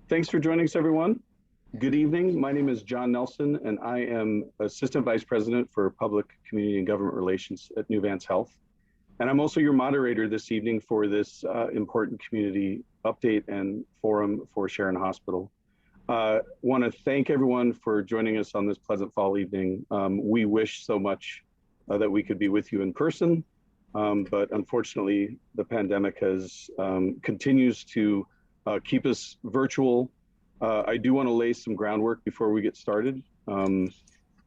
Thanks for joining us, everyone. Good evening. My name is John Nelson, and I am Assistant Vice President for Public, Community, and Government Relations at Nuvance Health. And I'm also your moderator this evening for this important community update and forum for Sharon Hospital. Want to thank everyone for joining us on this pleasant fall evening. We wish so much that we could be with you in person, but unfortunately, the pandemic has continues to keep us virtual. I do want to lay some groundwork before we get started.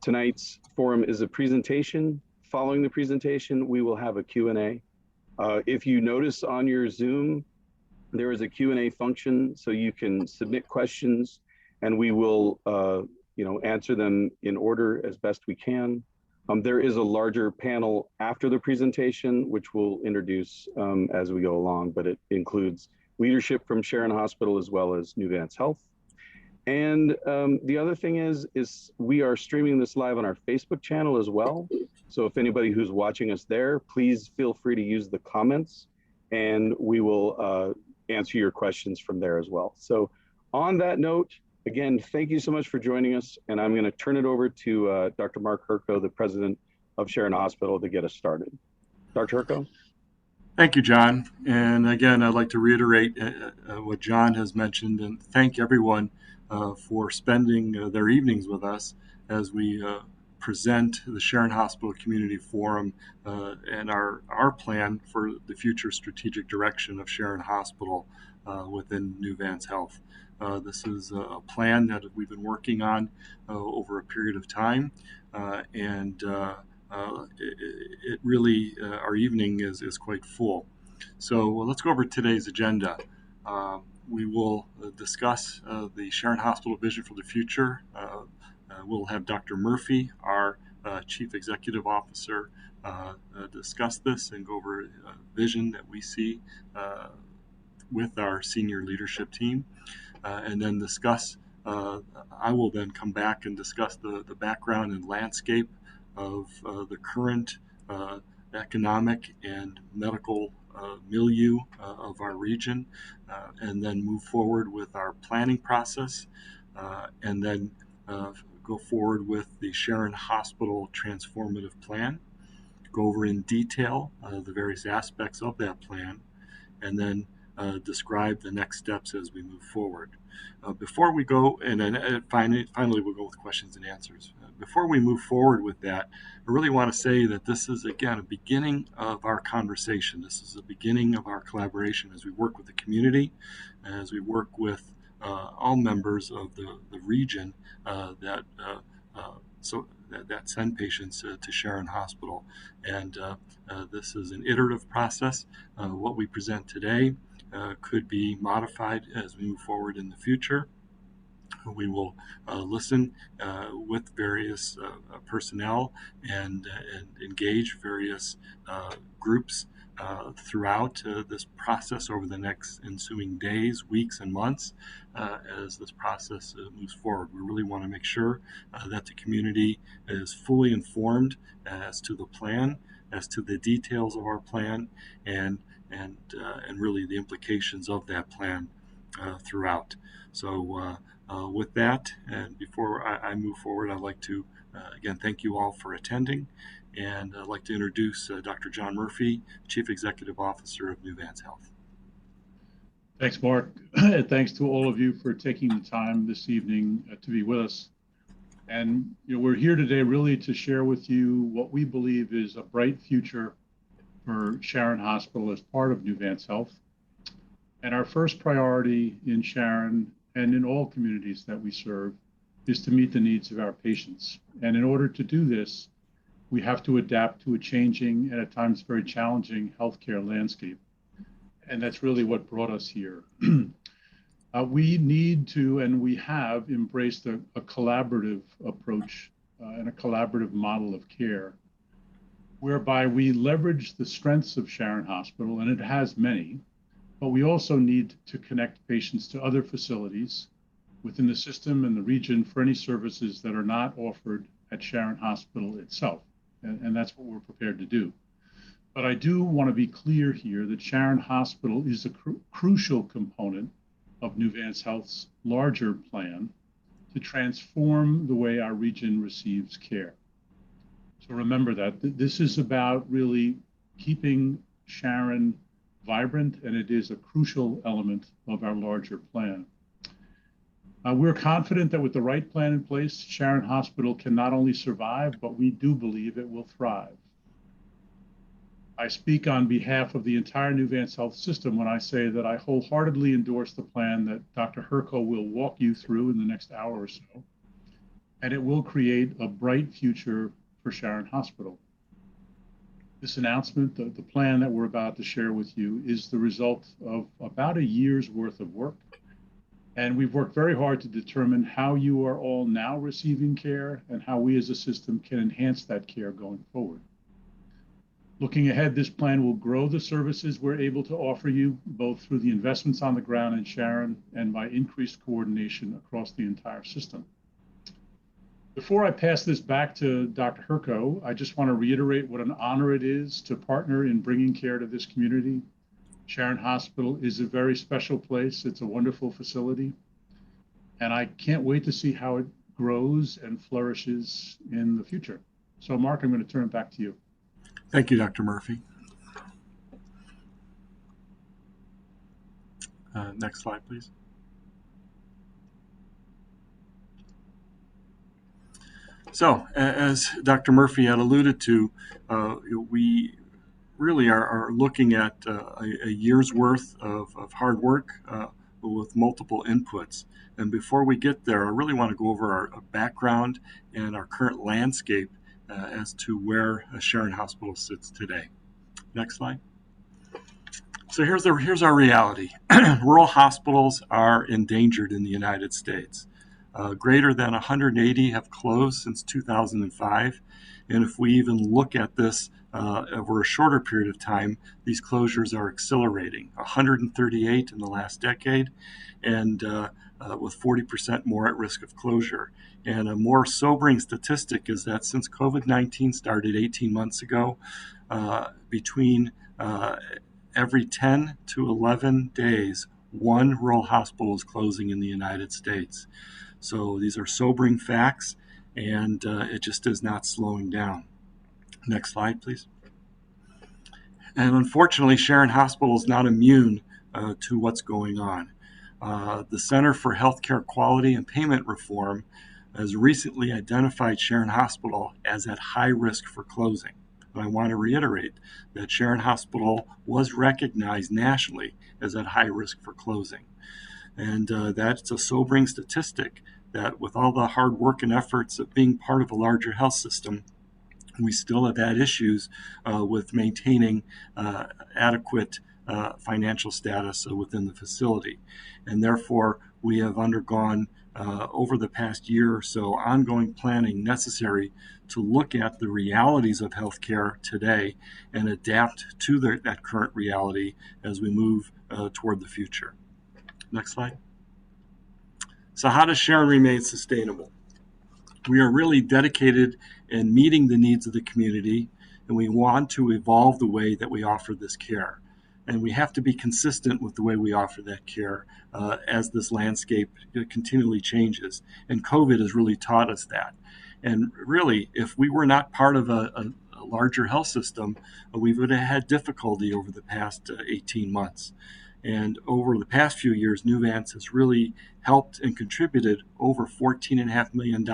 Tonight's forum is a presentation. Following the presentation, we will have a Q&A. If you notice on your Zoom, there is a Q&A function, so you can submit questions, and we will answer them in order as best we can. There is a larger panel after the presentation, which we'll introduce as we go along, but it includes leadership from Sharon Hospital as well as Nuvance Health. And the other thing is we are streaming this live on our Facebook channel as well. So if anybody who's watching us there, please feel free to use the comments and we will answer your questions from there as well. So on that note, again, thank you so much for joining us. And I'm going to turn it over to Dr. Mark Hirko, the president of Sharon Hospital, to get us started. Dr. Hirko? Thank you, John. And again, I'd like to reiterate what John has mentioned and thank everyone for spending their evenings with us as we present the Sharon Hospital Community Forum and our plan for the future strategic direction of Sharon Hospital within Nuvance Health. This is a plan that we've been working on over a period of time, and it really, our evening is quite full. So let's go over today's agenda. We will discuss the Sharon Hospital vision for the future. We'll have Dr. Murphy, our Chief Executive Officer, discuss this and go over a vision that we see with our senior leadership team, and then discuss, I will then come back and discuss the background and landscape of the current economic and medical milieu of our region, and then move forward with our planning process, and then go forward with the Sharon Hospital Transformative Plan, go over in detail the various aspects of that plan, and then describe the next steps as we move forward. Before we go, and then finally we'll go with questions and answers. Before we move forward with that, I really want to say that this is, again, a beginning of our conversation. This is a beginning of our collaboration as we work with the community, as we work with all members of the region that send patients to Sharon Hospital. And this is an iterative process. What we present today could be modified as we move forward in the future. We will listen with various personnel and engage various groups throughout this process over the next ensuing days, weeks, and months as this process moves forward. We really want to make sure that the community is fully informed as to the plan, as to the details of our plan, and really the implications of that plan throughout. So with that, and before I move forward, I'd like to again thank you all for attending, and I'd like to introduce Dr. John Murphy, Chief Executive Officer of Nuvance Health. Thanks, Mark. And thanks to all of you for taking the time this evening to be with us. And we're here today really to share with you what we believe is a bright future for Sharon Hospital as part of Nuvance Health. And our first priority in Sharon and in all communities that we serve is to meet the needs of our patients. And in order to do this, we have to adapt to a changing and at times very challenging healthcare landscape. And that's really what brought us here. We need to, and we have embraced a collaborative approach and a collaborative model of care, whereby we leverage the strengths of Sharon Hospital, and it has many, but we also need to connect patients to other facilities within the system and the region for any services that are not offered at Sharon Hospital itself. And that's what we're prepared to do. But I do want to be clear here that Sharon Hospital is a crucial component of Nuvance Health's larger plan to transform the way our region receives care. So remember that this is about really keeping Sharon vibrant, and it is a crucial element of our larger plan. We're confident that with the right plan in place, Sharon Hospital can not only survive, but we do believe it will thrive. I speak on behalf of the entire Nuvance Health system when I say that I wholeheartedly endorse the plan that Dr. Herko will walk you through in the next hour or so, and it will create a bright future for Sharon Hospital. This announcement, the plan that we're about to share with you, is the result of about a year's worth of work. And we've worked very hard to determine how you are all now receiving care and how we as a system can enhance that care going forward. Looking ahead, this plan will grow the services we're able to offer you, both through the investments on the ground in Sharon and by increased coordination across the entire system. Before I pass this back to Dr. Herko, I just want to reiterate what an honor it is to partner in bringing care to this community. Sharon Hospital is a very special place. It's a wonderful facility. And I can't wait to see how it grows and flourishes in the future. So Mark, I'm going to turn it back to you. Thank you, Dr. Murphy. Next slide, please. So, as Dr. Murphy had alluded to, we really are looking at a year's worth of hard work with multiple inputs. And before we get there, I really want to go over our background and our current landscape as to where Sharon Hospital sits today. Next slide. So here's our reality. Rural hospitals are endangered in the United States. Greater than 180 have closed since 2005. And if we even look at this over a shorter period of time, these closures are accelerating. 138 in the last decade, and with 40% more at risk of closure. And a more sobering statistic is that since COVID-19 started 18 months ago, between every 10 to 11 days, one rural hospital is closing in the United States. So these are sobering facts, and it just is not slowing down. Next slide, please. And unfortunately, Sharon Hospital is not immune to what's going on. The Center for Healthcare Quality and Payment Reform has recently identified Sharon Hospital as at high risk for closing. And I want to reiterate that Sharon Hospital was recognized nationally as at high risk for closing. And that's a sobering statistic that with all the hard work and efforts of being part of a larger health system, we still have had issues with maintaining adequate financial status within the facility. And therefore, we have undergone over the past year or so ongoing planning necessary to look at the realities of healthcare today and adapt to that current reality as we move toward the future. Next slide. So how does Sharon remain sustainable? We are really dedicated in meeting the needs of the community, and we want to evolve the way that we offer this care. And we have to be consistent with the way we offer that care as this landscape continually changes. And COVID has really taught us that. And really, if we were not part of a larger health system, we would have had difficulty over the past 18 months. And over the past few years, Nuvance has really helped and contributed over $14.5 million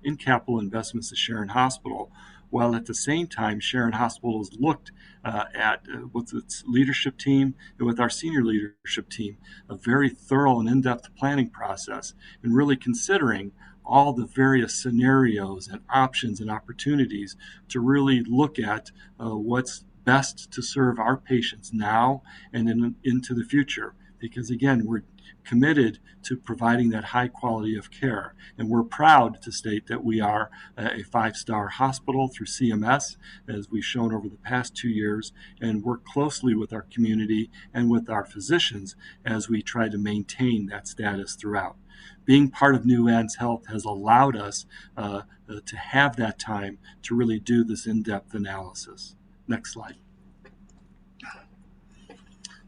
in capital investments to Sharon Hospital, while at the same time, Sharon Hospital has looked at, with its leadership team and with our senior leadership team, a very thorough and in-depth planning process, and really considering all the various scenarios and options and opportunities to really look at what's best to serve our patients now and into the future. Because again, we're committed to providing that high quality of care. And we're proud to state that we are a 5-star hospital through CMS, as we've shown over the past 2 years, and work closely with our community and with our physicians as we try to maintain that status throughout. Being part of Nuvance Health has allowed us to have that time to really do this in-depth analysis. Next slide.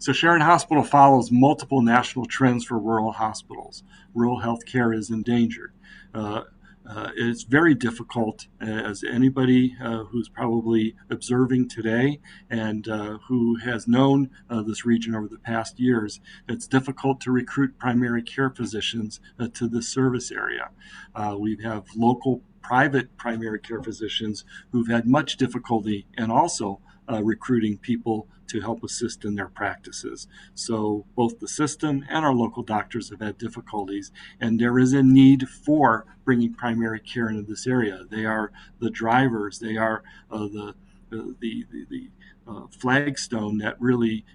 So Sharon Hospital follows multiple national trends for rural hospitals. Rural health care is endangered. It's very difficult, as anybody who's probably observing today and who has known this region over the past years, it's difficult to recruit primary care physicians to this service area. We have local private primary care physicians who've had much difficulty and also recruiting people to help assist in their practices. So both the system and our local doctors have had difficulties, and there is a need for bringing primary care into this area. They are the drivers. They are the flagstone that really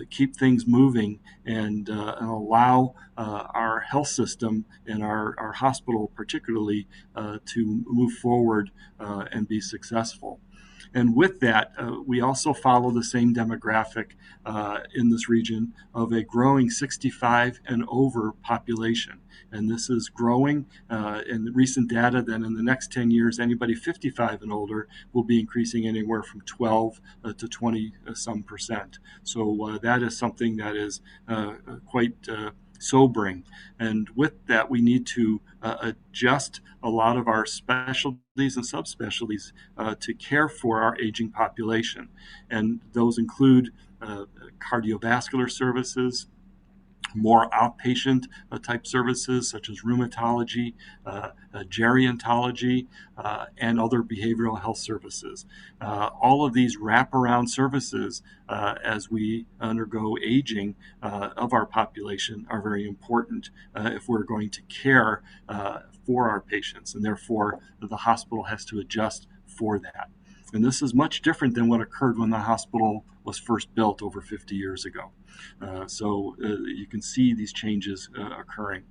keep things moving and allow our health system and our hospital particularly to move forward and be successful. And with that, we also follow the same demographic in this region of a growing 65 and over population. And this is growing in the recent data that in the next 10 years, anybody 55 and older will be increasing anywhere from 12 to 20 some percent. So that is something that is quite sobering. And with that, we need to adjust a lot of our specialties and subspecialties to care for our aging population. And those include cardiovascular services, more outpatient type services such as rheumatology, gerontology, and other behavioral health services. All of these wraparound services as we undergo aging of our population are very important if we're going to care for our patients, and therefore the hospital has to adjust for that. And this is much different than what occurred when the hospital was first built over 50 years ago. So you can see these changes occurring.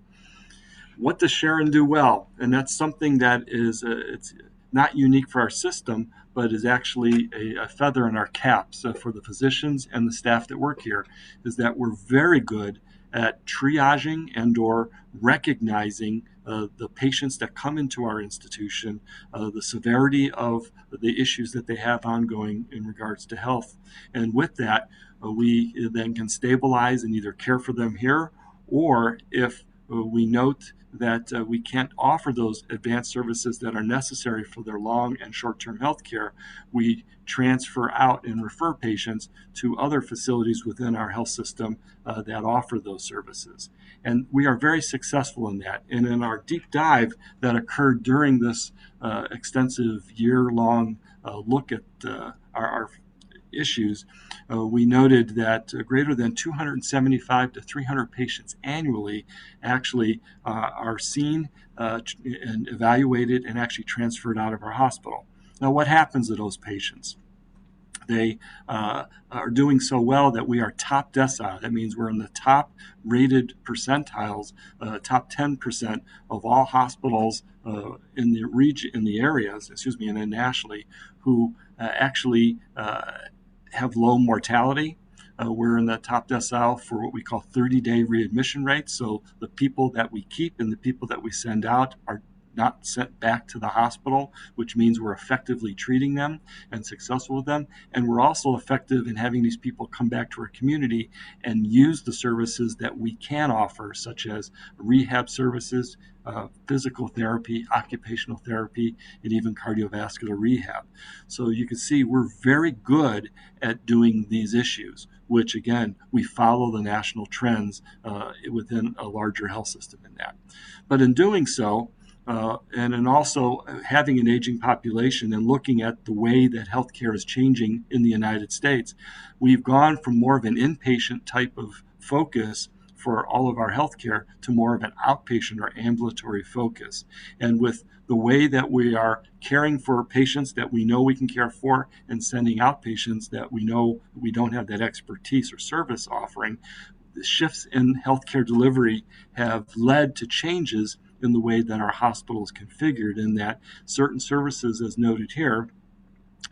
What does Sharon do well? And that's something that is it's not unique for our system, but is actually a feather in our caps for the physicians and the staff that work here, is that we're very good at triaging and or recognizing the patients that come into our institution, the severity of the issues that they have ongoing in regards to health. And with that, we then can stabilize and either care for them here, or if we note that we can't offer those advanced services that are necessary for their long and short-term health care, we transfer out and refer patients to other facilities within our health system that offer those services. And we are very successful in that. And in our deep dive that occurred during this extensive year-long look at our issues, we noted that greater than 275 to 300 patients annually actually are seen and evaluated and actually transferred out of our hospital. Now, what happens to those patients? They are doing so well that we are top decile. That means we're in the top rated percentiles, top 10% of all hospitals in the region, in the areas, and then nationally, who actually have low mortality. We're in the top decile for what we call 30-day readmission rates. So the people that we keep and the people that we send out are not sent back to the hospital, which means we're effectively treating them and successful with them. And we're also effective in having these people come back to our community and use the services that we can offer, such as rehab services, physical therapy, occupational therapy, and even cardiovascular rehab. So you can see we're very good at doing these issues, which again, we follow the national trends within a larger health system in that. But in doing so, and in also having an aging population and looking at the way that healthcare is changing in the United States, we've gone from more of an inpatient type of focus for all of our healthcare to more of an outpatient or ambulatory focus. And with the way that we are caring for patients that we know we can care for and sending out patients that we know we don't have that expertise or service offering, the shifts in healthcare delivery have led to changes in the way that our hospital is configured, in that certain services, as noted here,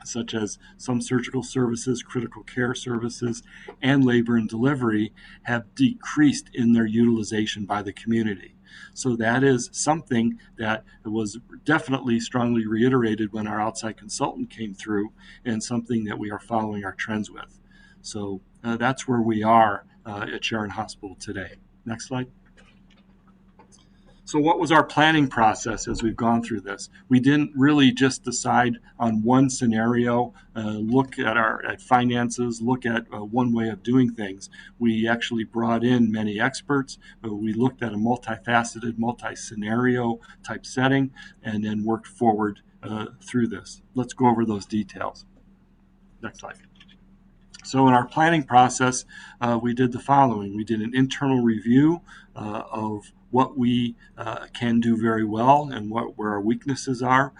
such as some surgical services, critical care services, and labor and delivery, have decreased in their utilization by the community. So that is something that was definitely strongly reiterated when our outside consultant came through, and something that we are following our trends with. So that's where we are at Sharon Hospital today. Next slide. So what was our planning process as we've gone through this? We didn't really just decide on one scenario, look at finances, look at one way of doing things. We actually brought in many experts. We looked at a multifaceted, multi-scenario type setting, and then worked forward through this. Let's go over those details. Next slide. So in our planning process, we did the following. We did an internal review of what we can do very well and where our weaknesses are.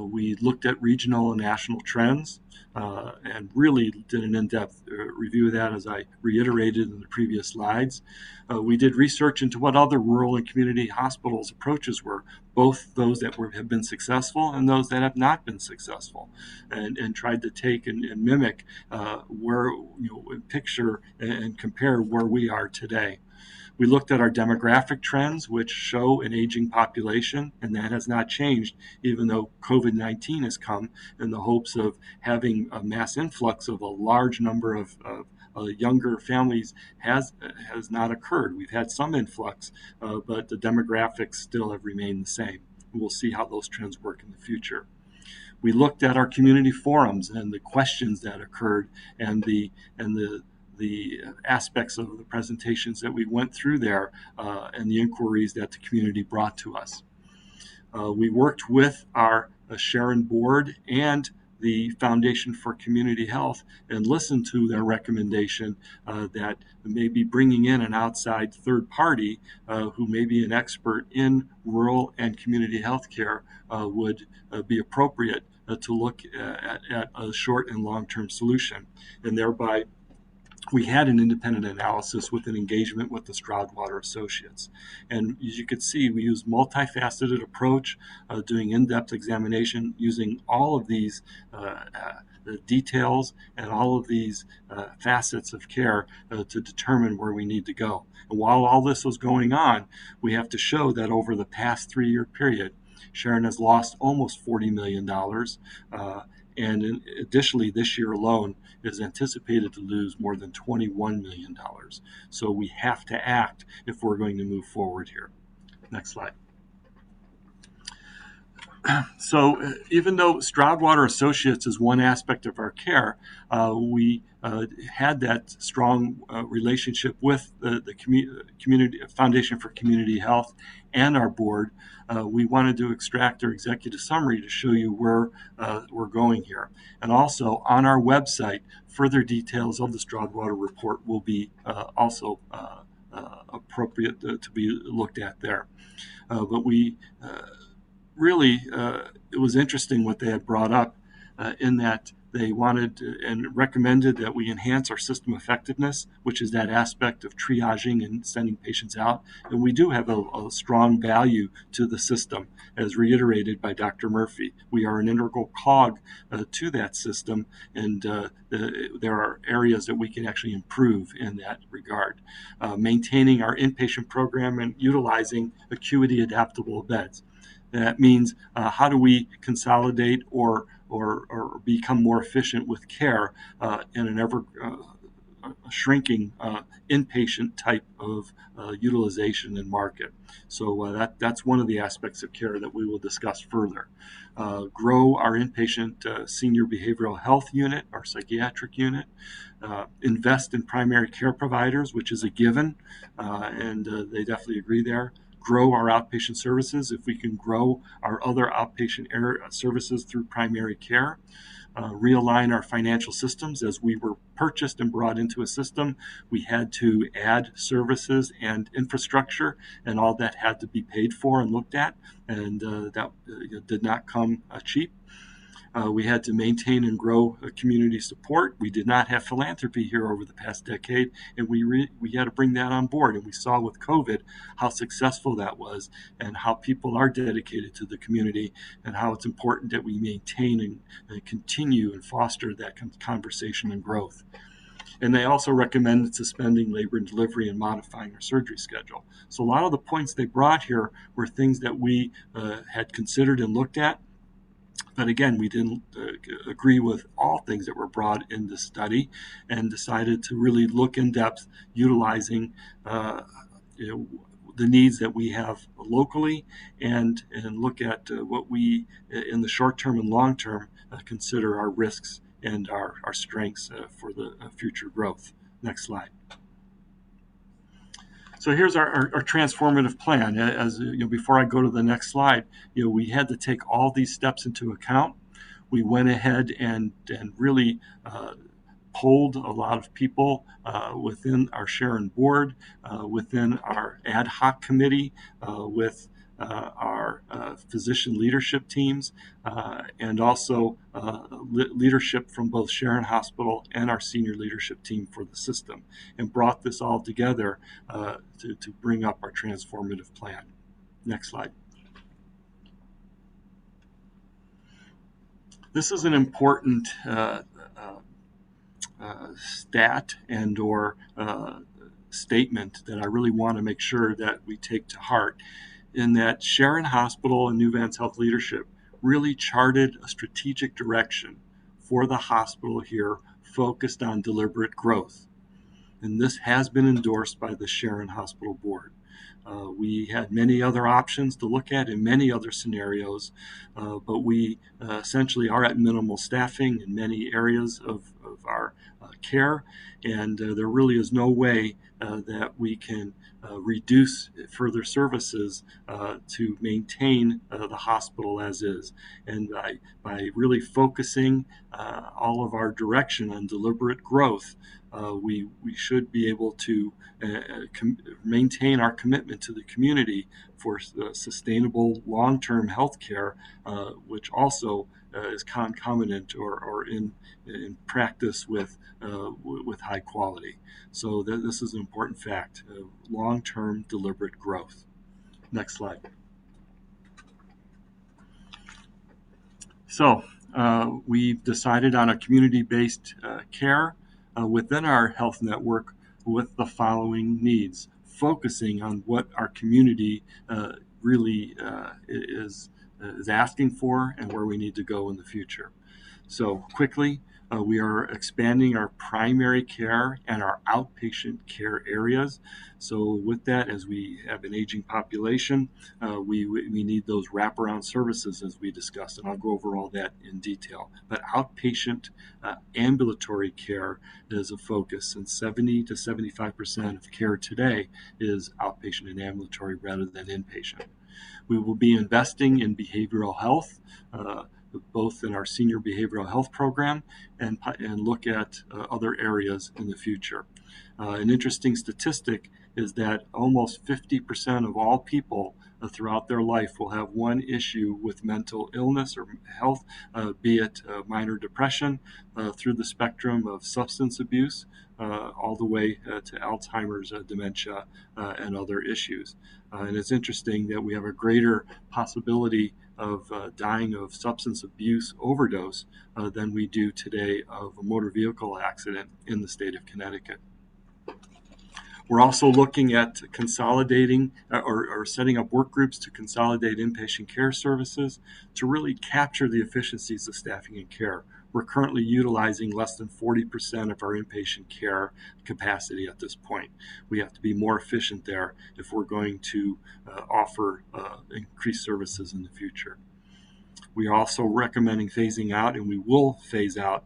We looked at regional and national trends and really did an in-depth review of that, as I reiterated in the previous slides. We did research into what other rural and community hospitals' approaches were, both those that have been successful and those that have not been successful, and tried to take and mimic where, picture and compare where we are today. We looked at our demographic trends, which show an aging population, and that has not changed, even though COVID-19 has come in the hopes of having a mass influx of a large number of younger families has not occurred. We've had some influx, but the demographics still have remained the same. We'll see how those trends work in the future. We looked at our community forums and the questions that occurred and the aspects of the presentations that we went through there and the inquiries that the community brought to us. We worked with our Sharon board and the Foundation for Community Health and listened to their recommendation that maybe bringing in an outside third party who may be an expert in rural and community health care would be appropriate to look at a short and long-term solution, and thereby we had an independent analysis with an engagement with the Stroudwater Associates. And as you could see, we used multifaceted approach, doing in-depth examination, using all of these details and all of these facets of care to determine where we need to go. And while all this was going on, we have to show that over the past 3-year period, Sharon has lost almost $40 million. And additionally, this year alone is anticipated to lose more than $21 million. So we have to act if we're going to move forward here. Next slide. So even though Stroudwater Associates is one aspect of our care, we had that strong relationship with the community Foundation for Community Health and our board. We wanted to extract our executive summary to show you where we're going here. And also on our website, further details of the Stroudwater report will be also appropriate to be looked at there. But we really, it was interesting what they had brought up in that they wanted and recommended that we enhance our system effectiveness, which is that aspect of triaging and sending patients out. And we do have a strong value to the system, as reiterated by Dr. Murphy. We are an integral cog to that system, and there are areas that we can actually improve in that regard. Maintaining our inpatient program and utilizing acuity adaptable beds. That means how do we consolidate or become more efficient with care in an ever shrinking inpatient type of utilization and market. So that's one of the aspects of care that we will discuss further. Grow our inpatient senior behavioral health unit, our psychiatric unit. Invest in primary care providers, which is a given, and they definitely agree there. Grow our outpatient services. If we can grow our other outpatient services through primary care, realign our financial systems. As we were purchased and brought into a system, we had to add services and infrastructure, and all that had to be paid for and looked at, and that did not come cheap. We had to maintain and grow community support. We did not have philanthropy here over the past decade, and we had to bring that on board. And we saw with COVID how successful that was and how people are dedicated to the community and how it's important that we maintain and continue and foster that conversation and growth. And they also recommended suspending labor and delivery and modifying our surgery schedule. So a lot of the points they brought here were things that we had considered and looked at. But again, we didn't agree with all things that were brought in the study and decided to really look in depth, utilizing the needs that we have locally and look at what we, in the short term and long term, consider our risks and our strengths for the future growth. Next slide. So here's our transformative plan. As you know, before I go to the next slide, we had to take all these steps into account. We went ahead and really polled a lot of people within our Sharon board, within our ad hoc committee, with our physician leadership teams, and also leadership from both Sharon Hospital and our senior leadership team for the system, and brought this all together to bring up our transformative plan. Next slide. This is an important stat and or statement that I really want to make sure that we take to heart, in that Sharon Hospital and Nuvance Health leadership really charted a strategic direction for the hospital here focused on deliberate growth. And this has been endorsed by the Sharon Hospital board. We had many other options to look at in many other scenarios, but we essentially are at minimal staffing in many areas of our care, and there really is no way that we can reduce further services to maintain the hospital as is. And by really focusing all of our direction on deliberate growth, we should be able to maintain our commitment to the community for sustainable long-term health care, which also is concomitant or in practice with high quality. So this is an important fact, long-term deliberate growth. Next slide. So we've decided on a community-based care within our health network with the following needs, focusing on what our community really is asking for and where we need to go in the future. So quickly, we are expanding our primary care and our outpatient care areas. So with that, as we have an aging population, we need those wraparound services as we discussed, and I'll go over all that in detail. But outpatient ambulatory care is a focus, and 70 to 75% of care today is outpatient and ambulatory rather than inpatient. We will be investing in behavioral health, both in our senior behavioral health program and look at other areas in the future. An interesting statistic is that almost 50% of all people throughout their life will have one issue with mental illness or health, be it minor depression, through the spectrum of substance abuse, all the way to Alzheimer's, dementia, and other issues. And it's interesting that we have a greater possibility of dying of substance abuse overdose than we do today of a motor vehicle accident in the state of Connecticut. We're also looking at consolidating or setting up work groups to consolidate inpatient care services to really capture the efficiencies of staffing and care. We're currently utilizing less than 40% of our inpatient care capacity at this point. We have to be more efficient there if we're going to offer increased services in the future. We are also recommending phasing out, and we will phase out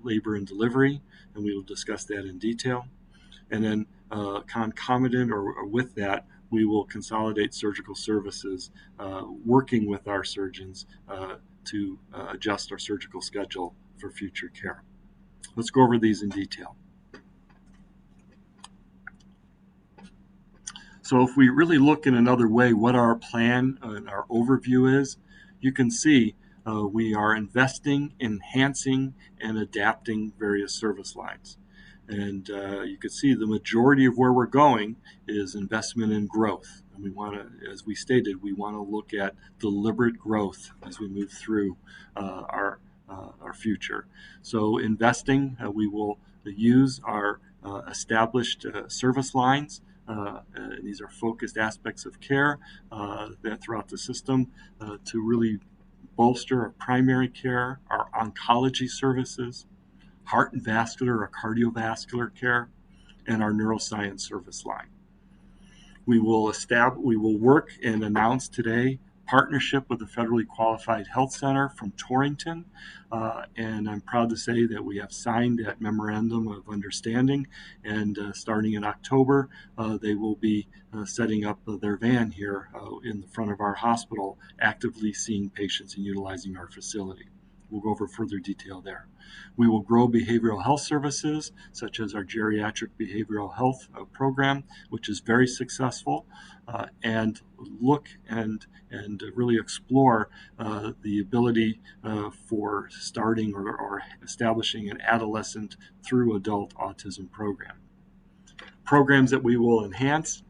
labor and delivery, and we will discuss that in detail. And then concomitant or with that, we will consolidate surgical services, working with our surgeons to adjust our surgical schedule for future care. Let's go over these in detail. So if we really look in another way what our plan and our overview is, you can see we are investing, enhancing, and adapting various service lines. And you can see the majority of where we're going is investment in growth. And we want to, as we stated, we want to look at deliberate growth as we move through our future. So investing, we will use our established service lines. These are focused aspects of care that throughout the system to really bolster our primary care, our oncology services, heart and vascular or cardiovascular care, and our neuroscience service line. We will work and announce today partnership with the Federally Qualified Health Center from Torrington, and I'm proud to say that we have signed that memorandum of understanding, and starting in October, they will be setting up their van here in the front of our hospital, actively seeing patients and utilizing our facility. We'll go over further detail there. We will grow behavioral health services, such as our geriatric behavioral health program, which is very successful, and look and really explore the ability for starting or establishing an adolescent through adult autism program. Programs that we will enhance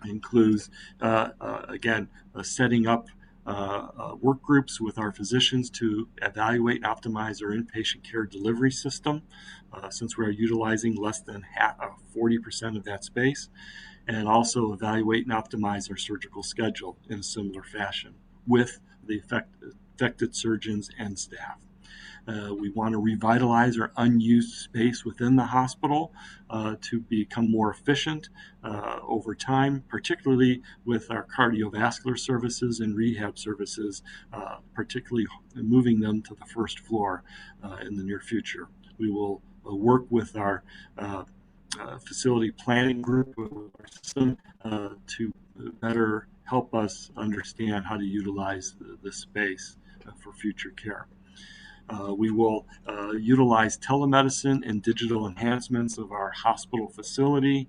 includes, again, setting up work groups with our physicians to evaluate and optimize our inpatient care delivery system, since we are utilizing less than 40% of that space, and also evaluate and optimize our surgical schedule in a similar fashion with the affected surgeons and staff. We want to revitalize our unused space within the hospital to become more efficient over time, particularly with our cardiovascular services and rehab services, particularly moving them to the first floor in the near future. We will work with our facility planning group, with our system, to better help us understand how to utilize this space for future care. We will utilize telemedicine and digital enhancements of our hospital facility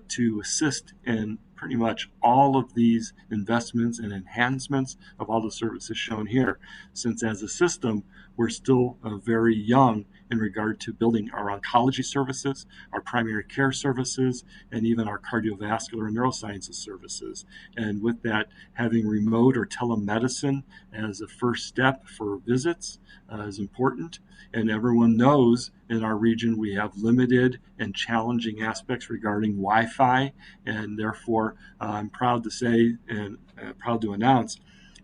to assist in pretty much all of these investments and enhancements of all the services shown here, since as a system, we're still very young in regard to building our oncology services, our primary care services, and even our cardiovascular and neurosciences services. And with that, having remote or telemedicine as a first step for visits is important. And everyone knows in our region we have limited and challenging aspects regarding Wi-Fi, and therefore I'm proud to say and proud to announce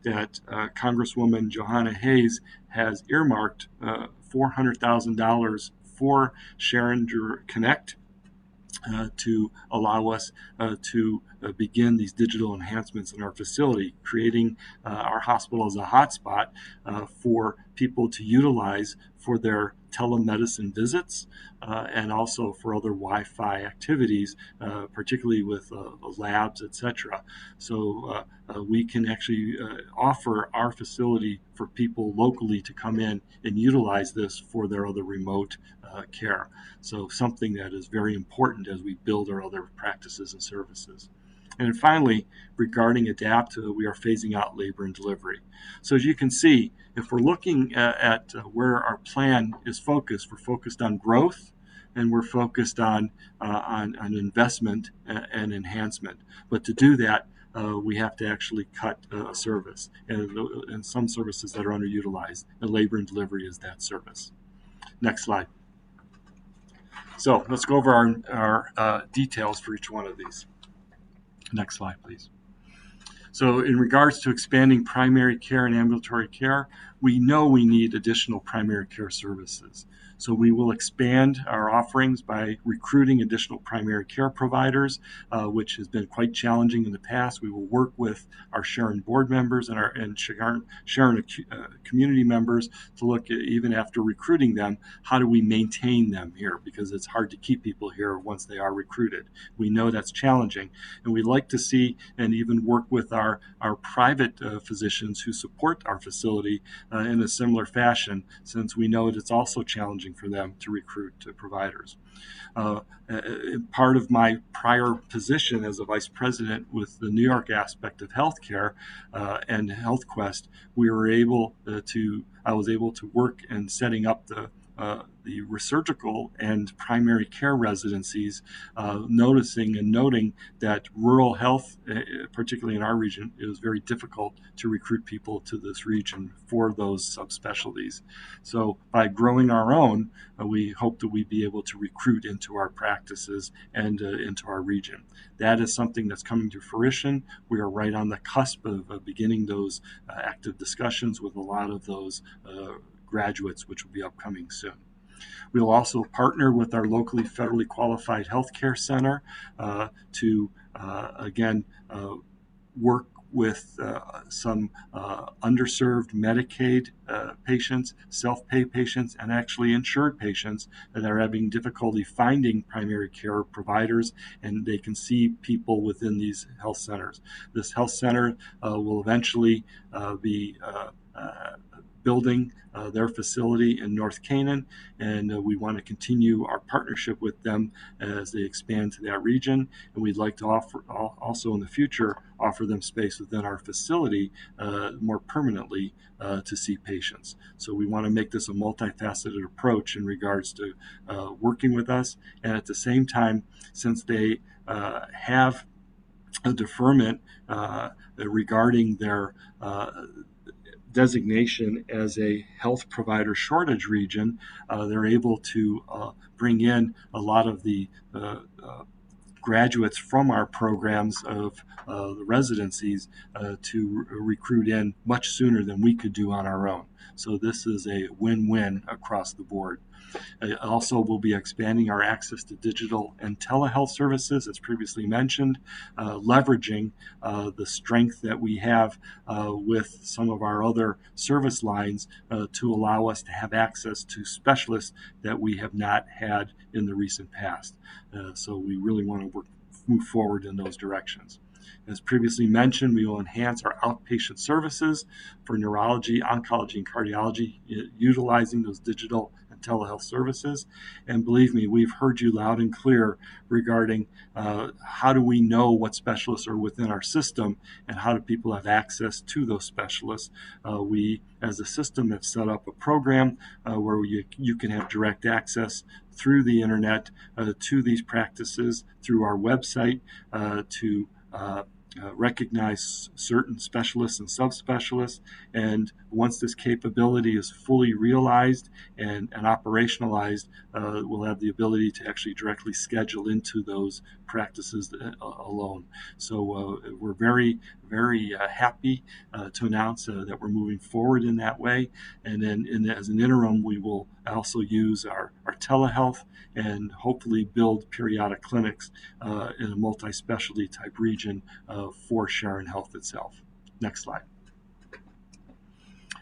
that Congresswoman Johanna Hayes has earmarked $400,000 for Sharon Connect to allow us to begin these digital enhancements in our facility, creating our hospital as a hotspot for people to utilize for their telemedicine visits and also for other Wi-Fi activities, particularly with labs, etc. So we can actually offer our facility for people locally to come in and utilize this for their other remote care. So something that is very important as we build our other practices and services. And finally, regarding ADAPT, we are phasing out labor and delivery. So as you can see, if we're looking at where our plan is focused, we're focused on growth and we're focused on investment and enhancement. But to do that, we have to actually cut a service and some services that are underutilized, and labor and delivery is that service. Next slide. So let's go over our details for each one of these. Next slide, please. So in regards to expanding primary care and ambulatory care, we know we need additional primary care services. So we will expand our offerings by recruiting additional primary care providers, which has been quite challenging in the past. We will work with our Sharon board members and Sharon community members to look at, even after recruiting them, how do we maintain them here? Because it's hard to keep people here once they are recruited. We know that's challenging, and we'd like to see and even work with our private physicians who support our facility in a similar fashion, since we know it's also challenging for them to recruit providers. Part of my prior position as a vice president with the New York aspect of healthcare and HealthQuest, I was able to work in setting up the the resurgical and primary care residencies, noticing and noting that rural health, particularly in our region, it was very difficult to recruit people to this region for those subspecialties. So by growing our own, we hope that we'd be able to recruit into our practices and into our region. That is something that's coming to fruition. We are right on the cusp of beginning those active discussions with a lot of those graduates, which will be upcoming soon. We will also partner with our locally federally qualified healthcare center to, again, work with some underserved Medicaid patients, self-pay patients, and actually insured patients that are having difficulty finding primary care providers, and they can see people within these health centers. This health center will eventually be building their facility in North Canaan, and we want to continue our partnership with them as they expand to that region. And we'd like to offer also in the future offer them space within our facility more permanently to see patients. So we want to make this a multifaceted approach in regards to working with us, and at the same time, since they have a deferment regarding their designation as a health provider shortage region, they're able to bring in a lot of the graduates from our programs of the residencies to recruit in much sooner than we could do on our own. So this is a win-win across the board. Also, we'll be expanding our access to digital and telehealth services, as previously mentioned, leveraging the strength that we have with some of our other service lines to allow us to have access to specialists that we have not had in the recent past. So we really want to move forward in those directions. As previously mentioned, we will enhance our outpatient services for neurology, oncology, and cardiology, utilizing those digital and telehealth services. And believe me, we've heard you loud and clear regarding how do we know what specialists are within our system and how do people have access to those specialists. We, as a system, have set up a program where you can have direct access through the internet to these practices, through our website, to recognize certain specialists and subspecialists. And once this capability is fully realized and operationalized, we'll have the ability to actually directly schedule into those practices alone. So we're very, very happy to announce that we're moving forward in that way. And then as an interim, we will also use our telehealth and hopefully build periodic clinics in a multi-specialty type region for Sharon Health itself. Next slide.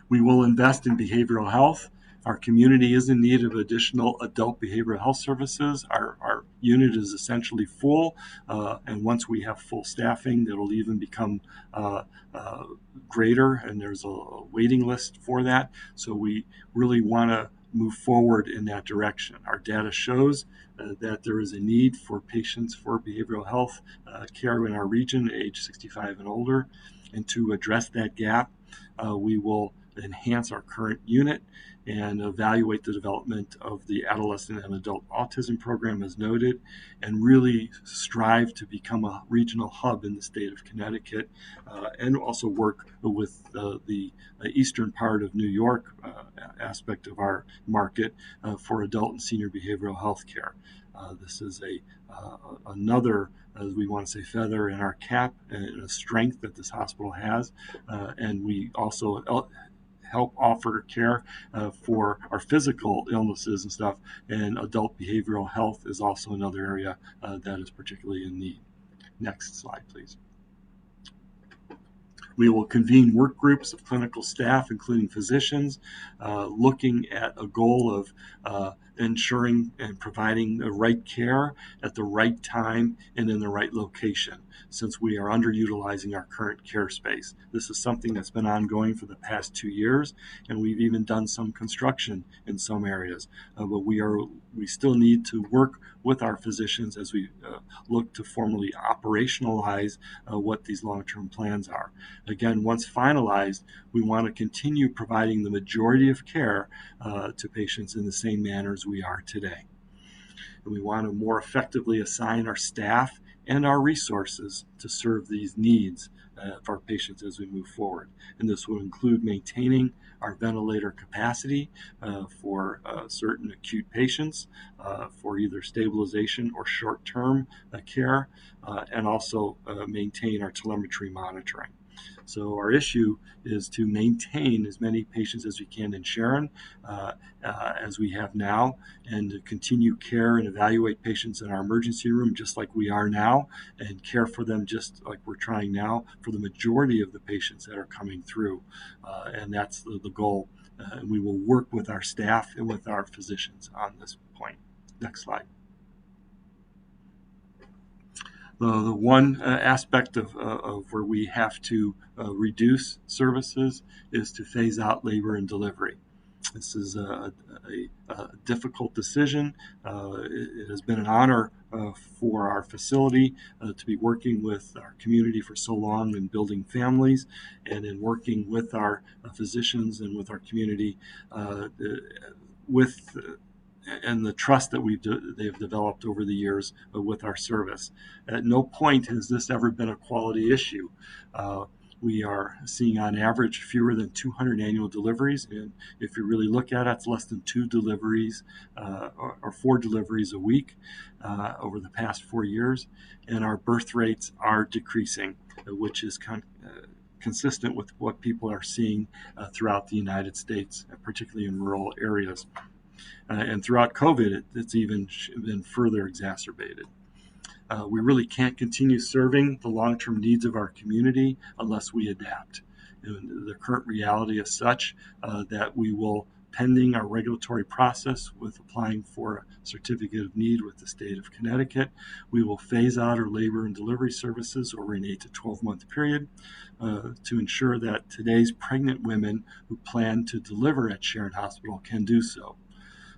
We will invest in behavioral health. Our community is in need of additional adult behavioral health services. Our unit is essentially full, and once we have full staffing, it'll even become greater, and there's a waiting list for that. So we really want to move forward in that direction. Our data shows that there is a need for patients for behavioral health care in our region, age 65 and older. And to address that gap, we will enhance our current unit and evaluate the development of the adolescent and adult autism program as noted, and really strive to become a regional hub in the state of Connecticut, and also work with the eastern part of New York aspect of our market for adult and senior behavioral health care. This is another, as we want to say, feather in our cap and a strength that this hospital has, and we also help offer care for our physical illnesses and stuff, and adult behavioral health is also another area that is particularly in need. Next slide, please. We will convene work groups of clinical staff, including physicians, looking at a goal of ensuring and providing the right care at the right time and in the right location, since we are underutilizing our current care space. This is something that's been ongoing for the past 2 years, and we've even done some construction in some areas. But we still need to work with our physicians as we look to formally operationalize what these long-term plans are. Again, once finalized, we want to continue providing the majority of care to patients in the same manner as we are today. And we want to more effectively assign our staff and our resources to serve these needs of our patients as we move forward. And this will include maintaining our ventilator capacity for certain acute patients for either stabilization or short-term care, and also maintain our telemetry monitoring. So our issue is to maintain as many patients as we can in Sharon as we have now, and to continue care and evaluate patients in our emergency room just like we are now, and care for them just like we're trying now for the majority of the patients that are coming through. And that's the goal. We will work with our staff and with our physicians on this point. Next slide. The one aspect of where we have to reduce services is to phase out labor and delivery. This is a difficult decision. It has been an honor for our facility to be working with our community for so long in building families, and in working with our physicians and with our community and the trust that they've developed over the years with our service. At no point has this ever been a quality issue. We are seeing on average fewer than 200 annual deliveries, and if you really look at it, it's less than 2 deliveries or 4 deliveries a week over the past 4 years, and our birth rates are decreasing, which is consistent with what people are seeing throughout the United States, particularly in rural areas. And throughout COVID, it's even been further exacerbated. We really can't continue serving the long-term needs of our community unless we adapt. And the current reality is such that we will, pending our regulatory process with applying for a certificate of need with the state of Connecticut, we will phase out our labor and delivery services over an 8 to 12-month period to ensure that today's pregnant women who plan to deliver at Sharon Hospital can do so.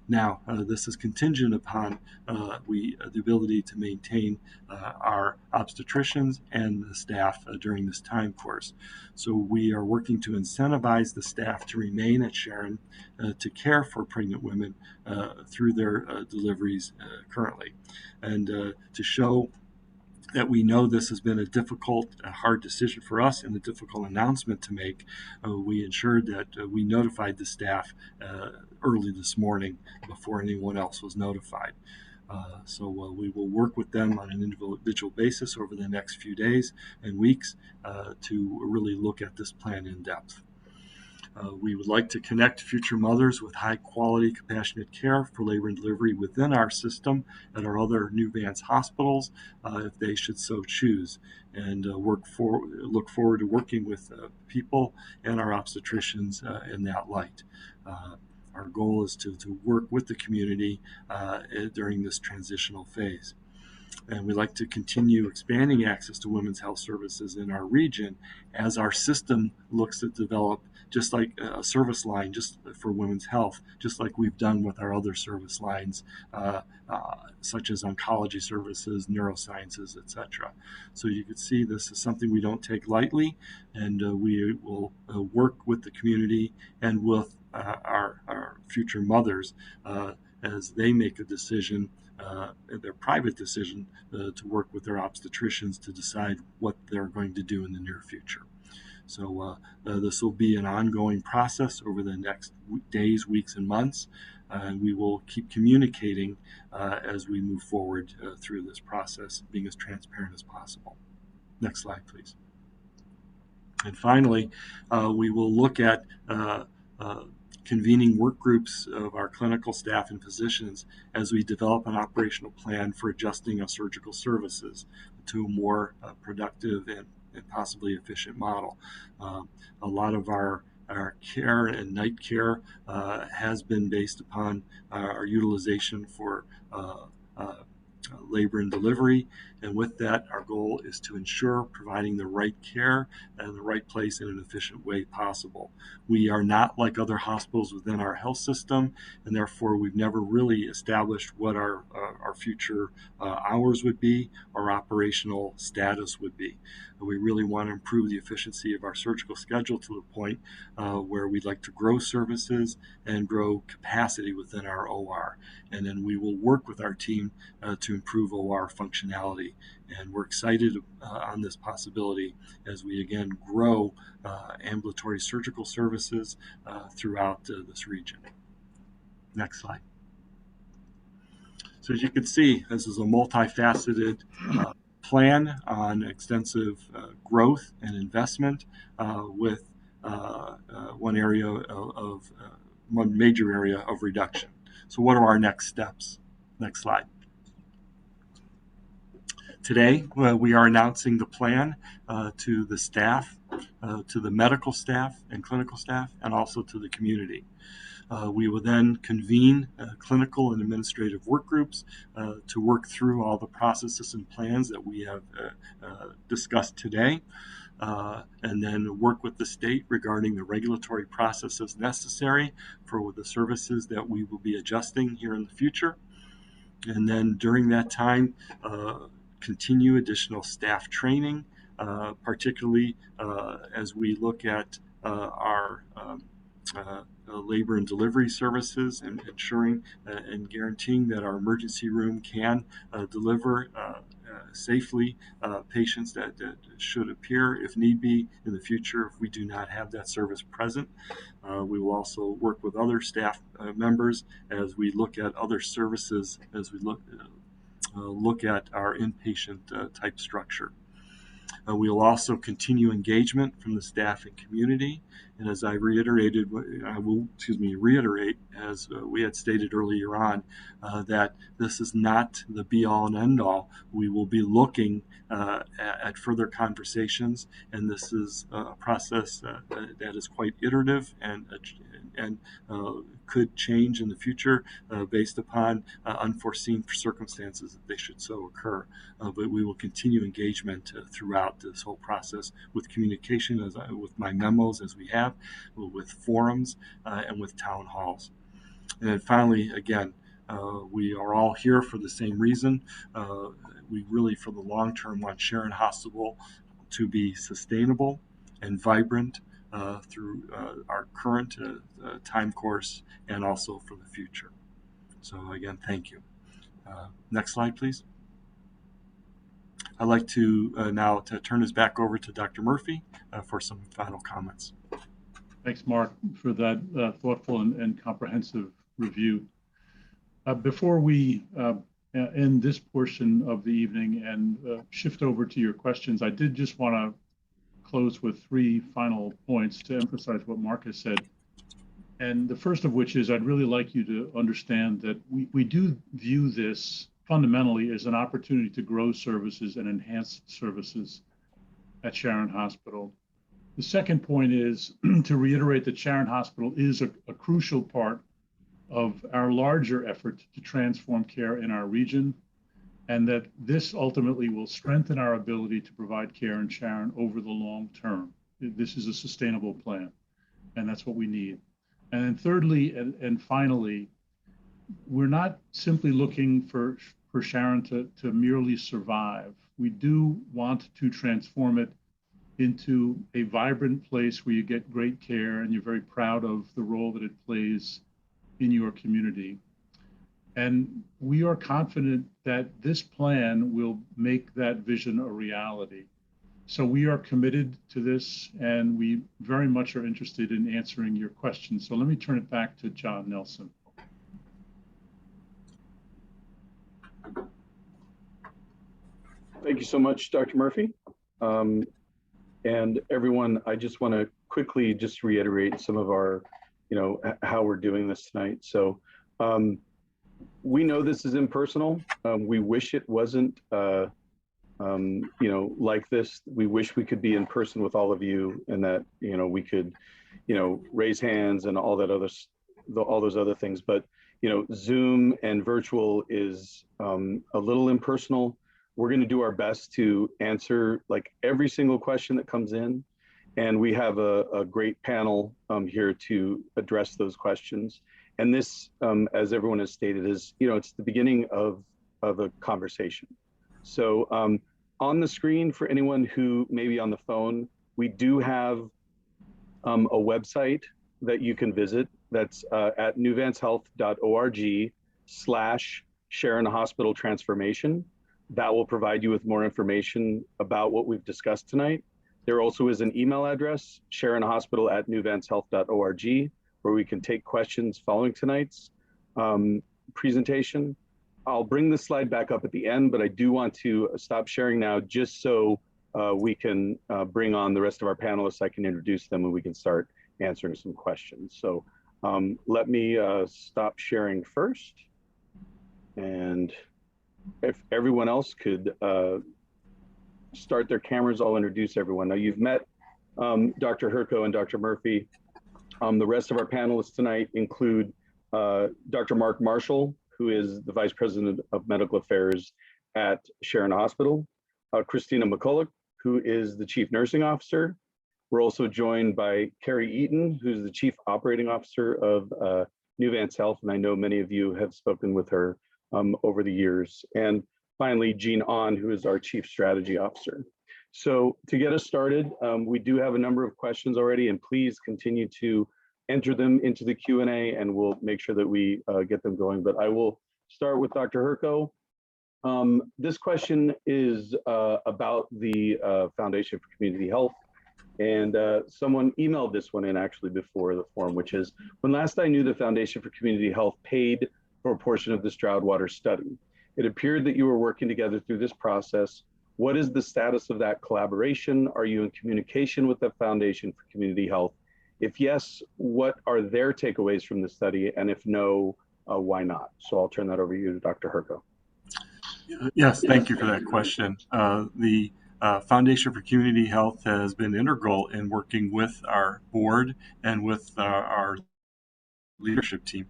Now, this is contingent upon the ability to maintain our obstetricians and the staff during this time course. So we are working to incentivize the staff to remain at Sharon to care for pregnant women through their deliveries currently, and to show that we know this has been a hard decision for us and a difficult announcement to make. We ensured that we notified the staff early this morning before anyone else was notified. So we will work with them on an individual basis over the next few days and weeks to really look at this plan in depth. We would like to connect future mothers with high-quality, compassionate care for labor and delivery within our system at our other Nuvance hospitals, if they should so choose, and look forward to working with people and our obstetricians in that light. Our goal is to work with the community during this transitional phase. And we'd like to continue expanding access to women's health services in our region as our system looks to develop just like a service line just for women's health, just like we've done with our other service lines, such as oncology services, neurosciences, etc. So you can see this is something we don't take lightly, and we will work with the community and with our future mothers as they make a decision, their private decision, to work with their obstetricians to decide what they're going to do in the near future. So this will be an ongoing process over the next days, weeks, and months, and we will keep communicating as we move forward through this process, being as transparent as possible. Next slide, please. And finally, we will look at convening work groups of our clinical staff and physicians as we develop an operational plan for adjusting our surgical services to a more productive and possibly efficient model. A lot of our our care and night care has been based upon our utilization for labor and delivery. And with that, our goal is to ensure providing the right care in the right place in an efficient way possible. We are not like other hospitals within our health system, and therefore we've never really established what our future hours would be or operational status would be. We really want to improve the efficiency of our surgical schedule to the point where we'd like to grow services and grow capacity within our OR. And then we will work with our team to improve OR functionality. And we're excited on this possibility as we again grow ambulatory surgical services throughout this region. Next slide. So as you can see, this is a multifaceted plan on extensive growth and investment with one major area of reduction. So what are our next steps? Next slide. Today, we are announcing the plan to the staff, to the medical staff and clinical staff, and also to the community. We will then convene clinical and administrative work groups to work through all the processes and plans that we have discussed today, and then work with the state regarding the regulatory processes necessary for the services that we will be adjusting here in the future. And then during that time, continue additional staff training, particularly as we look at our labor and delivery services and ensuring and guaranteeing that our emergency room can deliver safely patients that should appear if need be in the future if we do not have that service present. We will also work with other staff members as we look at other services, as we look at our inpatient type structure. We will also continue engagement from the staff and community. And as I reiterated, I will reiterate, as we had stated earlier on, that this is not the be-all and end-all. We will be looking at further conversations, and this is a process that is quite iterative and could change in the future based upon unforeseen circumstances if they should so occur. But we will continue engagement throughout this whole process with communication, with my memos as we have, with forums, and with town halls. And then finally, again, we are all here for the same reason. We really, for the long term, want Sharon Hospital to be sustainable and vibrant through our current time course and also for the future. So again, thank you. Next slide, please. I'd like to now turn this back over to Dr. Murphy for some final comments. Thanks, Mark, for that thoughtful and comprehensive review. Before we end this portion of the evening and shift over to your questions, I did just want to close with three final points to emphasize what Mark has said. And the first of which is I'd really like you to understand that we do view this fundamentally as an opportunity to grow services and enhance services at Sharon Hospital. The second point is to reiterate that Sharon Hospital is a crucial part of our larger effort to transform care in our region, and that this ultimately will strengthen our ability to provide care in Sharon over the long term. This is a sustainable plan, and that's what we need. And then thirdly, and finally, we're not simply looking for Sharon to merely survive. We do want to transform it into a vibrant place where you get great care and you're very proud of the role that it plays in your community. And we are confident that this plan will make that vision a reality. So we are committed to this, and we very much are interested in answering your questions. So let me turn it back to John Nelson. Thank you so much, Dr. Murphy. And everyone, I just want to quickly just reiterate some of our, how we're doing this tonight. So we know this is impersonal. We wish it wasn't, like this. We wish we could be in person with all of you, and that, we could, raise hands and all that all those other things. But Zoom and virtual is a little impersonal. We're going to do our best to answer like every single question that comes in, and we have a great panel here to address those questions. And this, as everyone has stated, is it's the beginning of a conversation. So on the screen, for anyone who may be on the phone, we do have a website that you can visit. That's at nuvancehealth.org/Sharon Hospital Transformation. That will provide you with more information about what we've discussed tonight. There also is an email address, sharonhospital@nuvancehealth.org, where we can take questions following tonight's presentation. I'll bring the slide back up at the end, but I do want to stop sharing now just so we can bring on the rest of our panelists. I can introduce them and we can start answering some questions. So let me stop sharing first. And if everyone else could start their cameras, I'll introduce everyone. Now you've met Dr. Hirko and Dr. Murphy. The rest of our panelists tonight include Dr. Mark Marshall, who is the Vice President of Medical Affairs at Sharon Hospital, Christina McCulloch, who is the Chief Nursing Officer. We're also joined by Carrie Eaton, who's the Chief Operating Officer of Nuvance Health, and I know many of you have spoken with her over the years. And finally, Jean On, who is our Chief Strategy Officer. So to get us started, we do have a number of questions already, and please continue to enter them into the Q&A and we'll make sure that we get them going. But I will start with Dr. Hirko. This question is about the Foundation for Community Health. And someone emailed this one in actually before the forum, which is, when last I knew, the Foundation for Community Health paid for a portion of the Stroudwater study. It appeared that you were working together through this process. What is the status of that collaboration? Are you in communication with the Foundation for Community Health? If yes, what are their takeaways from the study? And if no, why not? So I'll turn that over to you, Dr. Hirko. Yes, thank you for that question. The Foundation for Community Health has been integral in working with our board and with our leadership team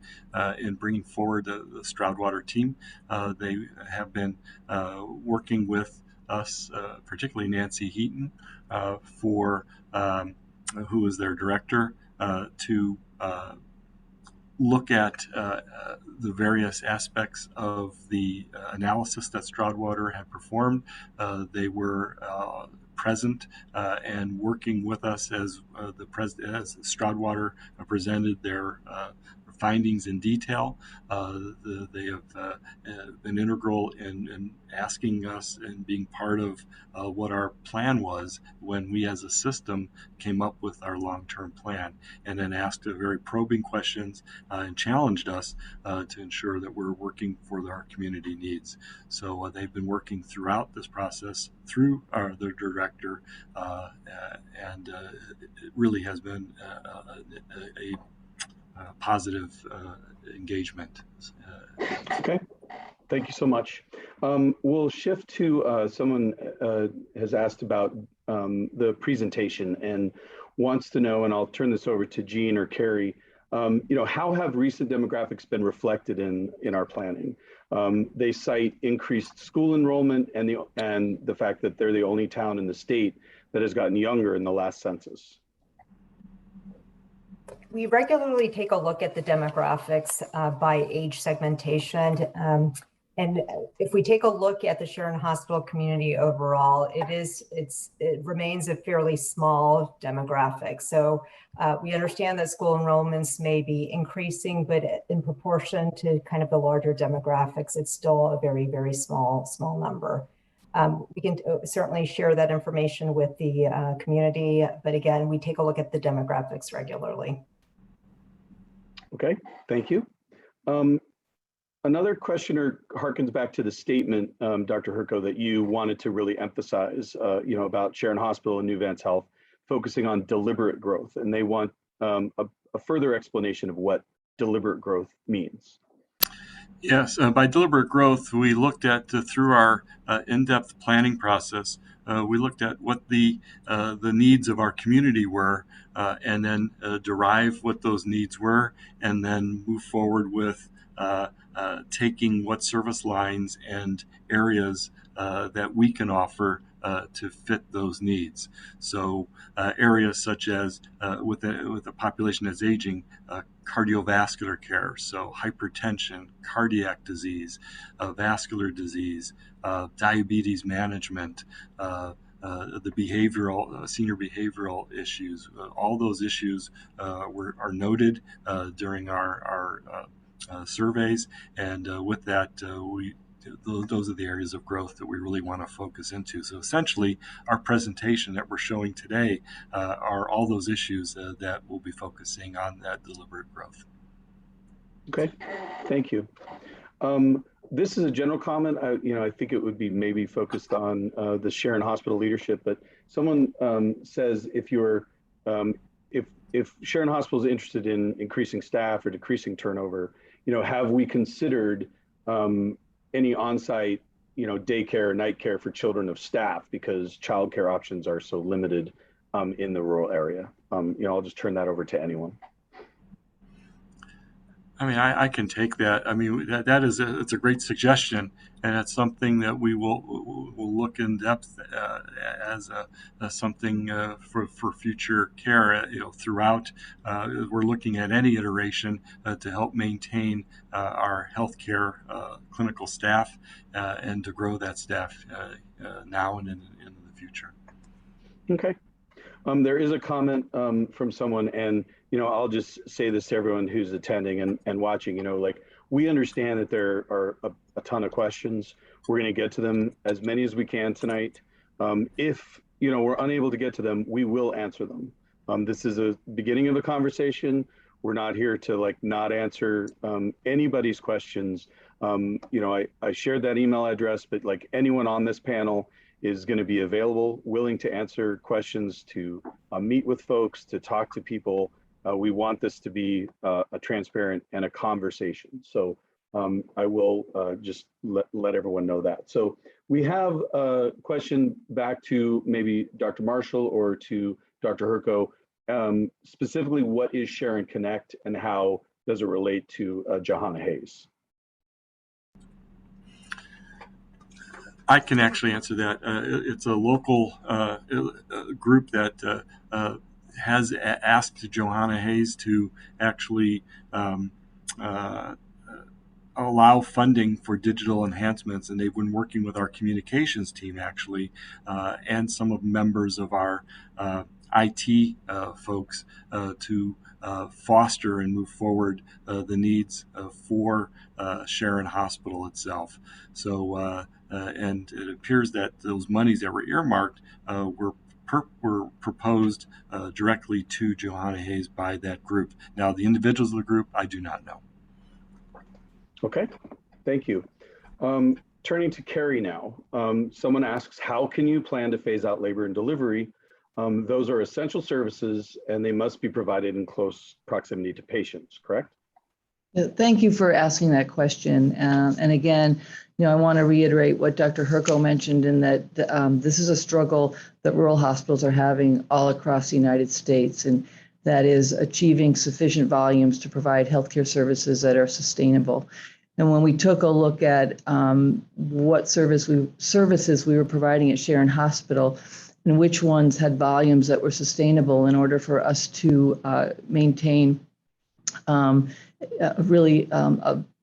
in bringing forward the Stroudwater team. They have been working with us, particularly Nancy Heaton, who is their director, to look at the various aspects of the analysis that Stroudwater had performed. They were present and working with us as Stroudwater presented their findings in detail. They have been integral in asking us and being part of what our plan was when we as a system came up with our long-term plan, and then asked very probing questions and challenged us to ensure that we're working for our community needs. So they've been working throughout this process through their director, and it really has been a positive engagement. Okay, thank you so much. We'll shift to someone has asked about the presentation and wants to know, and I'll turn this over to Jean or Carrie, how have recent demographics been reflected in our planning? They cite increased school enrollment and the fact that they're the only town in the state that has gotten younger in the last census. We regularly take a look at the demographics by age segmentation. And if we take a look at the Sharon Hospital community overall, it remains a fairly small demographic. So we understand that school enrollments may be increasing, but in proportion to kind of the larger demographics, it's still a very, very small number. We can certainly share that information with the community, but again, we take a look at the demographics regularly. Okay, thank you. Another questioner harkens back to the statement, Dr. Hirko, that you wanted to really emphasize, about Sharon Hospital and Nuvance Health focusing on deliberate growth, and they want a further explanation of what deliberate growth means. Yes, by deliberate growth, we looked at through our in-depth planning process. We looked at what the needs of our community were, and then derive what those needs were, and then move forward with taking what service lines and areas that we can offer to fit those needs. So areas such as with a population that's aging, cardiovascular care, so hypertension, cardiac disease, vascular disease, diabetes management, the behavioral, senior behavioral issues. All those issues are noted during our surveys, and with that, those are the areas of growth that we really want to focus into. So essentially, our presentation that we're showing today are all those issues that we'll be focusing on that deliberate growth. Okay, thank you. This is a general comment. I think it would be maybe focused on the Sharon Hospital leadership, but someone says if Sharon Hospital is interested in increasing staff or decreasing turnover, have we considered any on-site, daycare or night care for children of staff, because childcare options are so limited in the rural area? I'll just turn that over to anyone. I mean, I can take that. I mean, it's a great suggestion, and it's something that we will look in depth as something for future care. Throughout, we're looking at any iteration to help maintain our healthcare clinical staff and to grow that staff now and in the future. Okay. There is a comment from someone, and I'll just say this to everyone who's attending and watching. We understand that there are a ton of questions. We're going to get to them, as many as we can tonight. If we're unable to get to them, we will answer them. This is a beginning of a conversation. We're not here to not answer anybody's questions. I shared that email address, but anyone on this panel is going to be available, willing to answer questions, to meet with folks, to talk to people. We want this to be a transparent and a conversation. So I will just let everyone know that. So we have a question back to maybe Dr. Marshall or to Dr. Hirko. Specifically, what is Sharon Connect and how does it relate to Johanna Hayes? I can actually answer that. It's a local group that has asked Johanna Hayes to actually allow funding for digital enhancements, and they've been working with our communications team actually, and some of members of our IT folks to foster and move forward the needs for Sharon Hospital itself. So, and it appears that those monies that were earmarked were proposed directly to Johanna Hayes by that group. Now, the individuals of the group, I do not know. Okay, thank you. Turning to Carrie now. Someone asks, how can you plan to phase out labor and delivery? Those are essential services and they must be provided in close proximity to patients, correct? Thank you for asking that question. And again, I want to reiterate what Dr. Herko mentioned, in that this is a struggle that rural hospitals are having all across the United States, and that is achieving sufficient volumes to provide healthcare services that are sustainable. And when we took a look at what services we were providing at Sharon Hospital, and which ones had volumes that were sustainable in order for us to maintain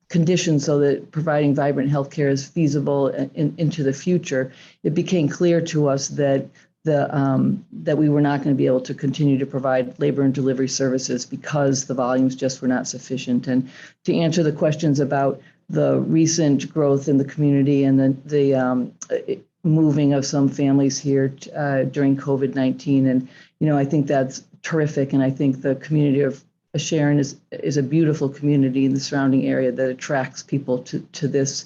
conditions so that providing vibrant healthcare is feasible into the future, it became clear to us that that we were not going to be able to continue to provide labor and delivery services because the volumes just were not sufficient. And to answer the questions about the recent growth in the community and the moving of some families here during COVID-19, and I think that's terrific. And I think the community of Sharon is a beautiful community in the surrounding area that attracts people to this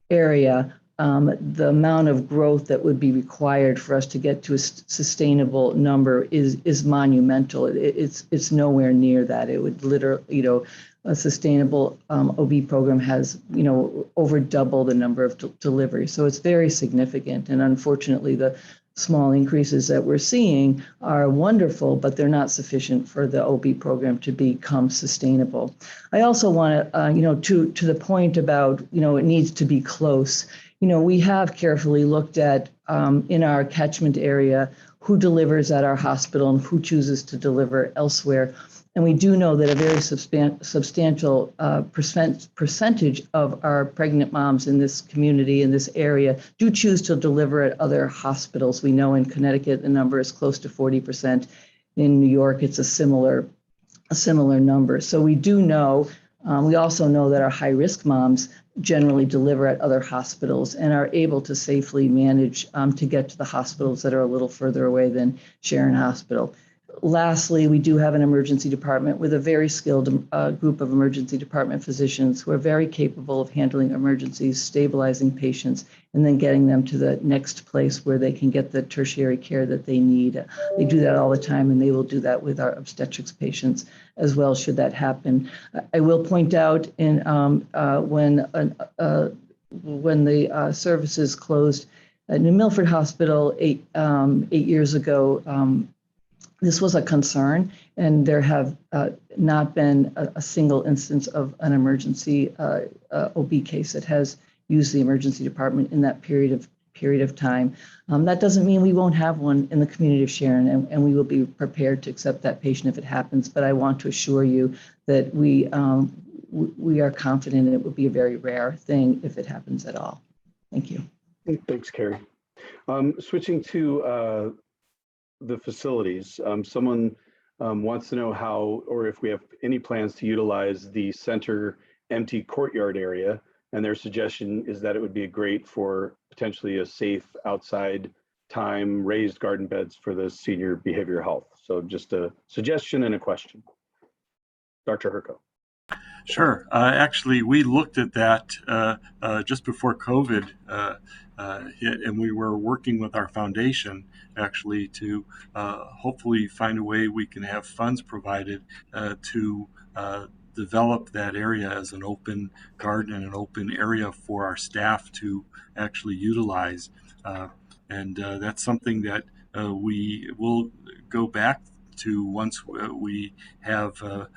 area. The amount of growth that would be required for us to get to a sustainable number is monumental. It's nowhere near that. It would literally, a sustainable OB program has, over double the number of deliveries. So it's very significant. And unfortunately, the small increases that we're seeing are wonderful, but they're not sufficient for the OB program to become sustainable. I also want to, to the point about, it needs to be close. We have carefully looked at in our catchment area who delivers at our hospital and who chooses to deliver elsewhere. And we do know that a very substantial percentage of our pregnant moms in this community, in this area, do choose to deliver at other hospitals. We know in Connecticut, the number is close to 40%. In New York, it's a similar number. So we do know, we also know that our high-risk moms generally deliver at other hospitals and are able to safely manage to get to the hospitals that are a little further away than Sharon Hospital. Lastly, we do have an emergency department with a very skilled group of emergency department physicians who are very capable of handling emergencies, stabilizing patients, and then getting them to the next place where they can get the tertiary care that they need. They do that all the time, and they will do that with our obstetrics patients as well, should that happen. I will point out when the services closed at New Milford Hospital 8 years ago, this was a concern, and there have not been a single instance of an emergency OB case that has used the emergency department in that period of time. That doesn't mean we won't have one in the community of Sharon, and we will be prepared to accept that patient if it happens. But I want to assure you that we are confident it will be a very rare thing if it happens at all. Thank you. Thanks, Carrie. Switching to the facilities, someone wants to know how, or if we have any plans to utilize the center empty courtyard area, and their suggestion is that it would be great for potentially a safe outside time, raised garden beds for the senior behavioral health. So just a suggestion and a question. Dr. Herko. Sure. Actually, we looked at that just before COVID hit, and we were working with our foundation actually to hopefully find a way we can have funds provided to develop that area as an open garden and an open area for our staff to actually utilize. And that's something that we will go back to once we have a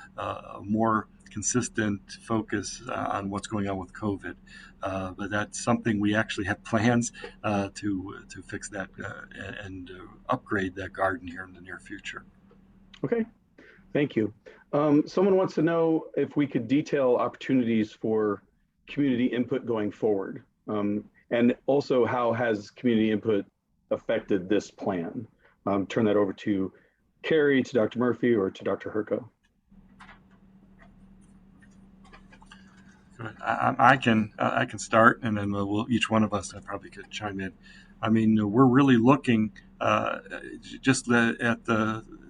more consistent focus on what's going on with COVID. But that's something we actually have plans to fix that and upgrade that garden here in the near future. Okay, thank you. Someone wants to know if we could detail opportunities for community input going forward. And also, how has community input affected this plan? Turn that over to Carrie, to Dr. Murphy, or to Dr. Herko. I can start, and then each one of us probably could chime in. I mean, we're really looking just at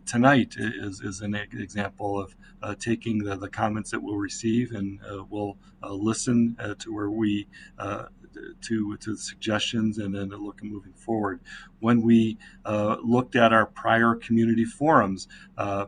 tonight is an example of taking the comments that we'll receive, and we'll listen to where we to the suggestions, and then look moving forward. When we looked at our prior community forums,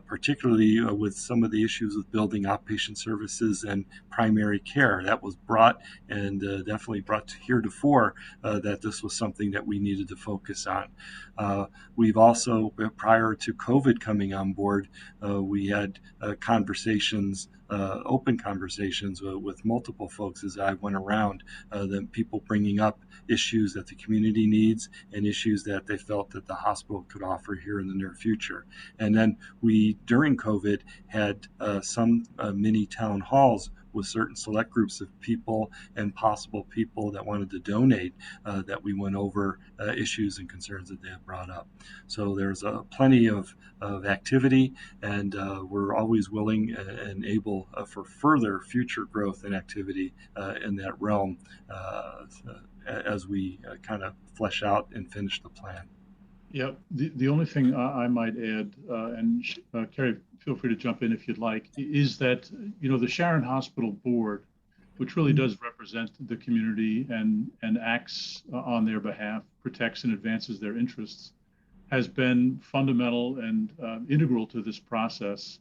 particularly with some of the issues with building outpatient services and primary care, that was brought and definitely brought to heretofore that this was something that we needed to focus on. We've also, prior to COVID coming on board, we had conversations, open conversations with multiple folks as I went around, the people bringing up issues that the community needs and issues that they felt that the hospital could offer here in the near future. And then we, during COVID, had some mini town halls with certain select groups of people and possible people that wanted to donate, that we went over issues and concerns that they had brought up. So there's plenty of activity, and we're always willing and able for further future growth and activity in that realm as we kind of flesh out and finish the plan. Yeah, the only thing I might add, and Carrie, feel free to jump in if you'd like, is that, the Sharon Hospital board, which really does represent the community and acts on their behalf, protects and advances their interests, has been fundamental and integral to this process.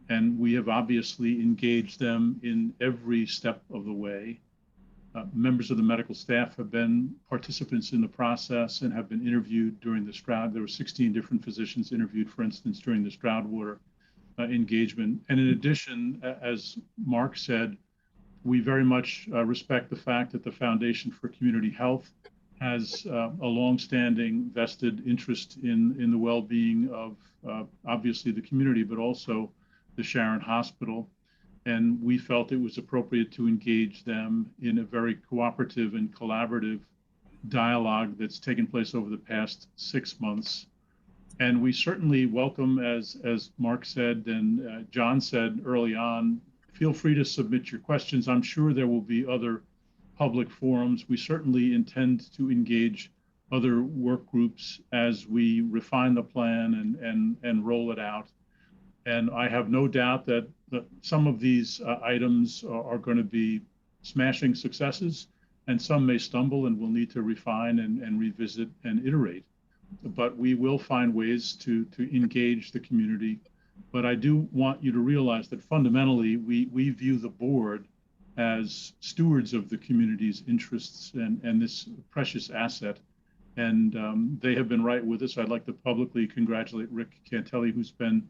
And we have obviously engaged them in every step of the way. Members of the medical staff have been participants in the process and have been interviewed during the Stroud. There were 16 different physicians interviewed, for instance, during the Stroudwater engagement. And in addition, as Mark said, we very much respect the fact that the Foundation for Community Health has a longstanding vested interest in the well-being of obviously the community, but also the Sharon Hospital. And we felt it was appropriate to engage them in a very cooperative and collaborative dialogue that's taken place over the past 6 months. And we certainly welcome, as Mark said and John said early on, feel free to submit your questions. I'm sure there will be other public forums. We certainly intend to engage other work groups as we refine the plan and roll it out. And I have no doubt that some of these items are going to be smashing successes, and some may stumble and we'll need to refine and revisit and iterate. But we will find ways to engage the community. But I do want you to realize that fundamentally, we view the board as stewards of the community's interests and this precious asset. And they have been right with us. I'd like to publicly congratulate Rick Cantelli, who's been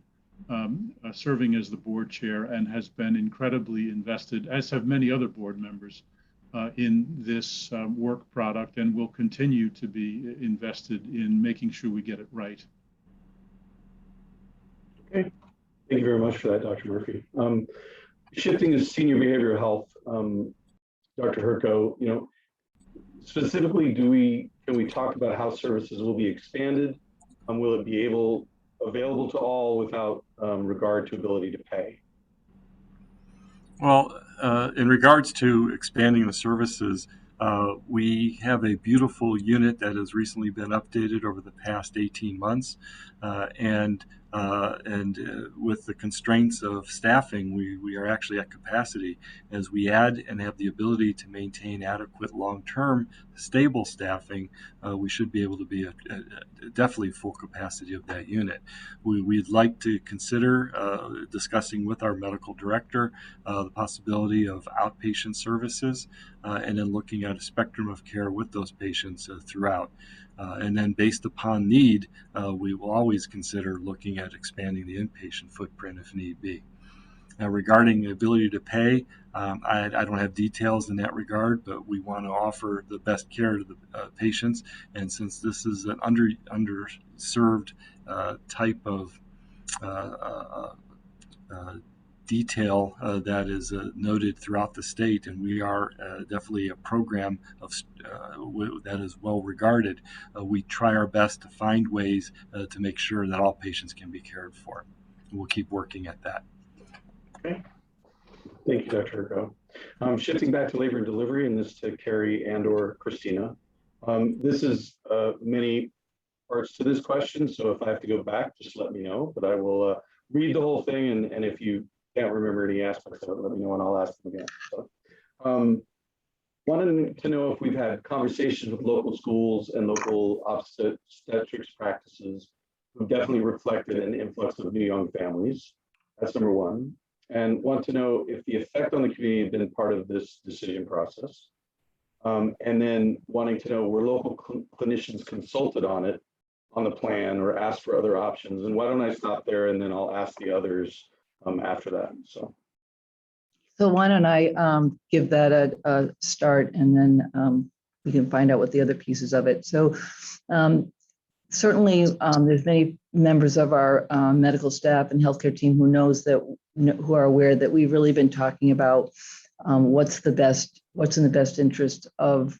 serving as the board chair and has been incredibly invested, as have many other board members, in this work product, and will continue to be invested in making sure we get it right. Okay, thank you very much for that, Dr. Murphy. Shifting to senior behavioral health, Dr. Herko, specifically, can we talk about how services will be expanded? Will it be available to all without regard to ability to pay? Well, in regards to expanding the services, we have a beautiful unit that has recently been updated over the past 18 months, and with the constraints of staffing, we are actually at capacity. As we add and have the ability to maintain adequate long-term stable staffing, we should be able to be definitely full capacity of that unit. We'd like to consider discussing with our medical director the possibility of outpatient services, and then looking at a spectrum of care with those patients throughout. And then based upon need, we will always consider looking at expanding the inpatient footprint if need be. Now, regarding the ability to pay, I don't have details in that regard, but we want to offer the best care to the patients. And since this is an underserved type of detail that is noted throughout the state, and we are definitely a program that is well regarded, we try our best to find ways to make sure that all patients can be cared for. And we'll keep working at that. Okay. Thank you, Dr. Herko. Shifting back to labor and delivery, and this to Carrie and/or Christina. This is many parts to this question, so if I have to go back, just let me know. But I will read the whole thing, and if you can't remember any aspects of it, let me know and I'll ask them again. So, wanted to know if we've had conversations with local schools and local obstetrics practices who definitely reflected an influx of new young families. That's number one. And want to know if the effect on the community had been part of this decision process. And then wanting to know, were local clinicians consulted on the plan, or asked for other options? And why don't I stop there, and then I'll ask the others after that. So why don't I give that a start, and then we can find out what the other pieces of it. So certainly there's many members of our medical staff and healthcare team who are aware that we've really been talking about what's in the best interest of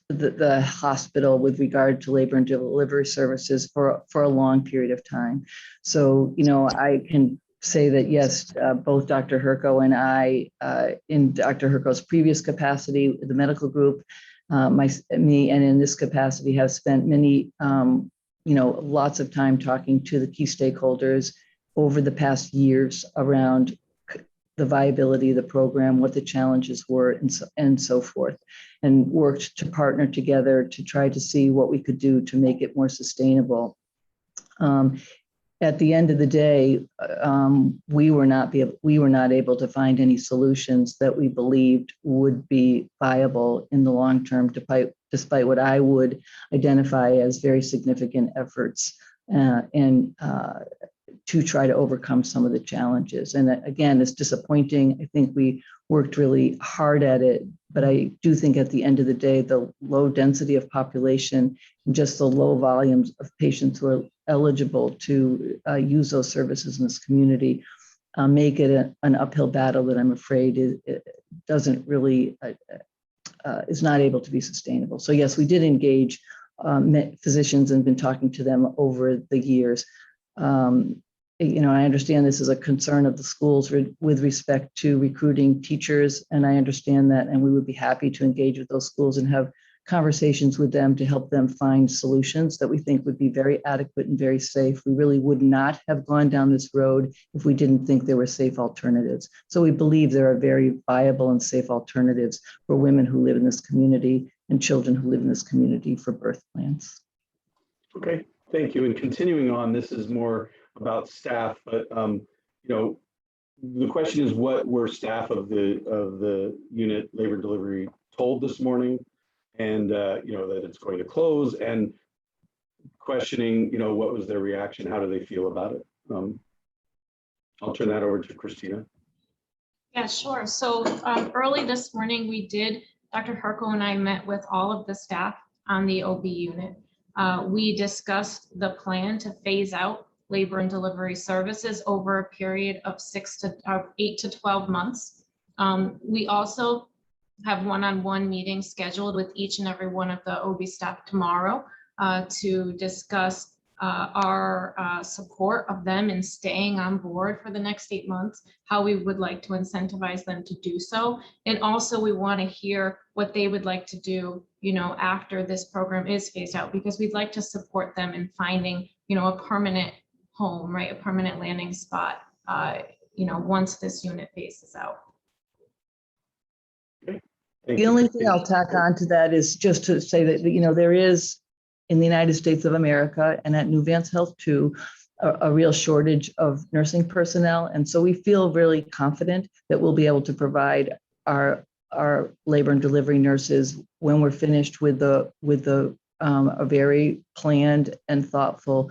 the hospital with regard to labor and delivery services for a long period of time. So, I can say that, yes, both Dr. Herko and I, in Dr. Herko's previous capacity, the medical group, me, and in this capacity, have spent many, lots of time talking to the key stakeholders over the past years around the viability of the program, what the challenges were, and so forth, and worked to partner together to try to see what we could do to make it more sustainable. at the end of the day, we were not able to find any solutions that we believed would be viable in the long term, despite what I would identify as very significant efforts and to try to overcome some of the challenges. And again, it's disappointing. I think we worked really hard at it, but I do think at the end of the day, the low density of population and just the low volumes of patients who are eligible to use those services in this community make it an uphill battle that I'm afraid it doesn't really, is not able to be sustainable. So yes, we did engage physicians and been talking to them over the years. I understand this is a concern of the schools with respect to recruiting teachers, and I understand that, and we would be happy to engage with those schools and have conversations with them to help them find solutions that we think would be very adequate and very safe. We really would not have gone down this road if we didn't think there were safe alternatives. So we believe there are very viable and safe alternatives for women who live in this community and children who live in this community for birth plans. Okay, thank you. And continuing on, this is more about staff, but the question is, what were staff of the unit labor and delivery told this morning, and that it's going to close, and questioning what was their reaction, how do they feel about it? I'll turn that over to Christina. Yeah, sure. So early this morning, Dr. Herko and I met with all of the staff on the OB unit. We discussed the plan to phase out labor and delivery services over a period of 8 to 12 months. We also have one-on-one meetings scheduled with each and every one of the OB staff tomorrow to discuss our support of them in staying on board for the next 8 months, how we would like to incentivize them to do so. And also we want to hear what they would like to do, after this program is phased out, because we'd like to support them in finding, a permanent home, right? A permanent landing spot, once this unit phases out. Okay. The only thing I'll tack on to that is just to say that, there is in the United States of America and at Nuvance Health too, a real shortage of nursing personnel. And so we feel really confident that we'll be able to provide our labor and delivery nurses when we're finished with a very planned and thoughtful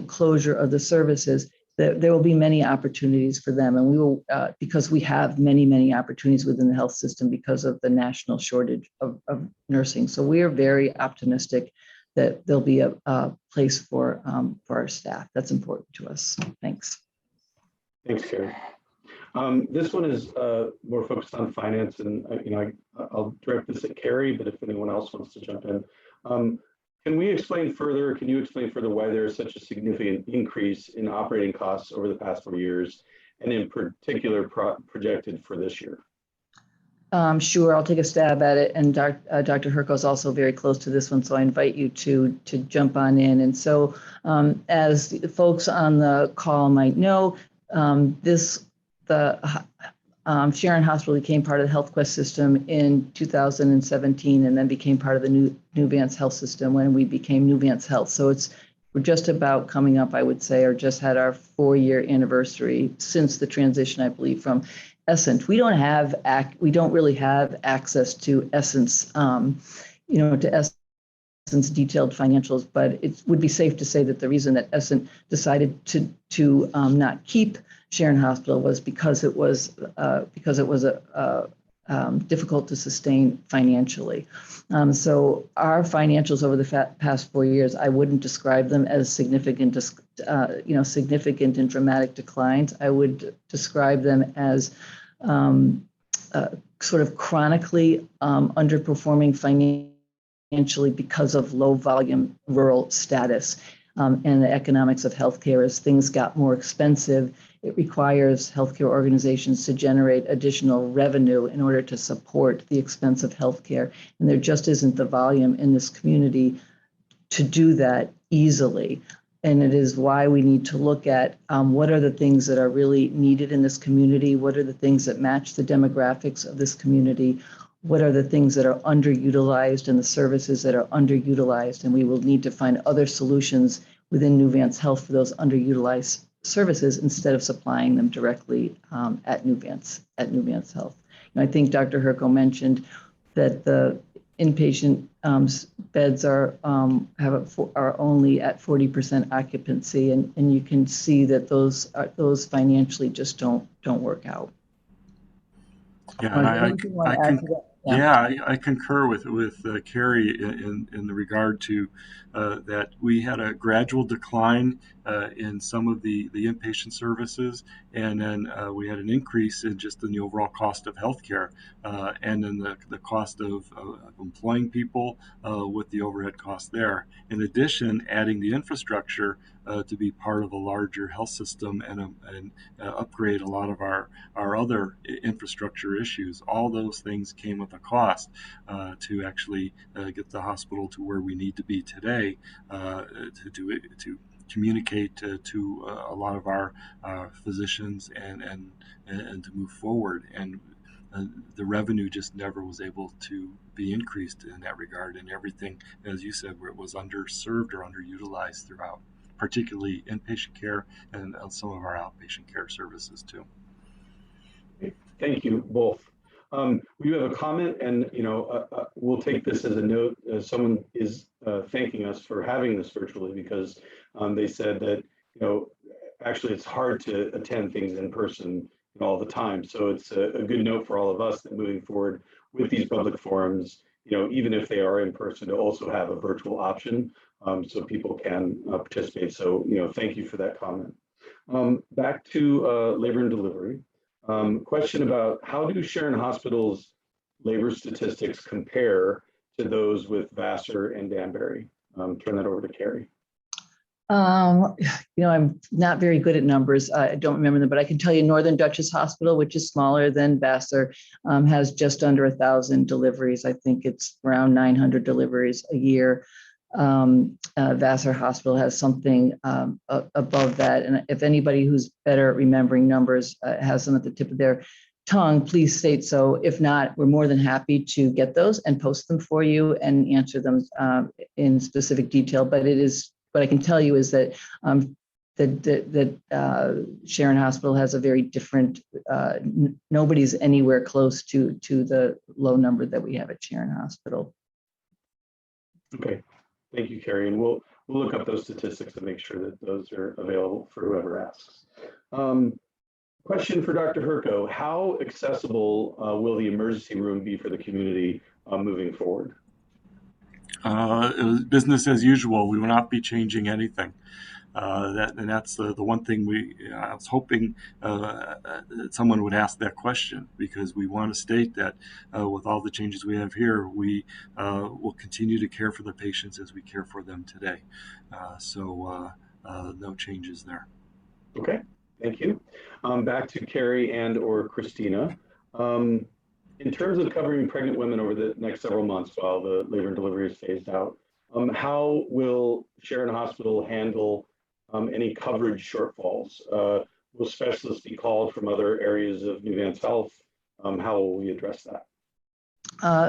closure of the services, that there will be many opportunities for them. And we will, because we have many, many opportunities within the health system because of the national shortage of nursing. So we are very optimistic that there'll be a place for our staff. That's important to us. Thanks. Thanks, Sharon. This one is more focused on finance, and I'll direct this at Carrie, but if anyone else wants to jump in. Can you explain further why there is such a significant increase in operating costs over the past 4 years, and in particular projected for this year? Sure, I'll take a stab at it. And Dr. Herko is also very close to this one, so I invite you to jump on in. And so as the folks on the call might know, Sharon Hospital became part of the HealthQuest system in 2017 and then became part of the Nuvance Health system when we became Nuvance Health. So we're just about coming up, I would say, or just had our 4-year anniversary since the transition, I believe, from Essent. We don't really have access to Essence, to Essence detailed financials, but it would be safe to say that the reason that Essent decided to not keep Sharon Hospital was because it was difficult to sustain financially. So our financials over the past 4 years, I wouldn't describe them as significant and dramatic declines. I would describe them as sort of chronically underperforming financially because of low volume rural status and the economics of healthcare. As things got more expensive, it requires healthcare organizations to generate additional revenue in order to support the expense of healthcare. And there just isn't the volume in this community to do that easily. And it is why we need to look at what are the things that are really needed in this community, what are the things that match the demographics of this community, what are the things that are underutilized and the services that are underutilized. And we will need to find other solutions within Nuvance Health for those underutilized services instead of supplying them directly at Nuvance Health. And I think Dr. Herko mentioned that the inpatient beds are only at 40% occupancy, and you can see that those financially just don't work out. Yeah, and I concur with Carrie in the regard to that we had a gradual decline in some of the inpatient services, and then we had an increase in just in the overall cost of healthcare, and then the cost of employing people with the overhead cost there. In addition, adding the infrastructure to be part of a larger health system and upgrade a lot of our other infrastructure issues. All those things came with a cost to actually get the hospital to where we need to be today to communicate to a lot of our physicians and to move forward. And the revenue just never was able to be increased in that regard. And everything, as you said, where it was underserved or underutilized throughout, particularly inpatient care and some of our outpatient care services too. Thank you both. We have a comment, and we'll take this as a note. Someone is thanking us for having this virtually because they said that actually it's hard to attend things in person all the time. So it's a good note for all of us that moving forward with these public forums, even if they are in person, to also have a virtual option so people can participate. So thank you for that comment. Back to labor and delivery. Question about how do Sharon Hospital's labor statistics compare to those with Vassar and Danbury? Turn that over to Carrie. I'm not very good at numbers. I don't remember them, but I can tell you Northern Dutchess Hospital, which is smaller than Vassar, has just under 1,000 deliveries. I think it's around 900 deliveries a year. Vassar Hospital has something above that. And if anybody who's better at remembering numbers has them at the tip of their tongue, please state so. If not, we're more than happy to get those and post them for you and answer them in specific detail. But what I can tell you is that Sharon Hospital has a very different, nobody's anywhere close to the low number that we have at Sharon Hospital. Okay. Thank you, Carrie. And we'll look up those statistics and make sure that those are available for whoever asks. Question for Dr. Herko: how accessible will the emergency room be for the community moving forward? Business as usual. We will not be changing anything. That's the one thing I was hoping that someone would ask that question, because we want to state that with all the changes we have here, we will continue to care for the patients as we care for them today. So no changes there. Okay, thank you. Back to Carrie and or Christina. In terms of covering pregnant women over the next several months while the labor and delivery is phased out, how will Sharon Hospital handle any coverage shortfalls? Will specialists be called from other areas of Nuvance Health? How will we address that?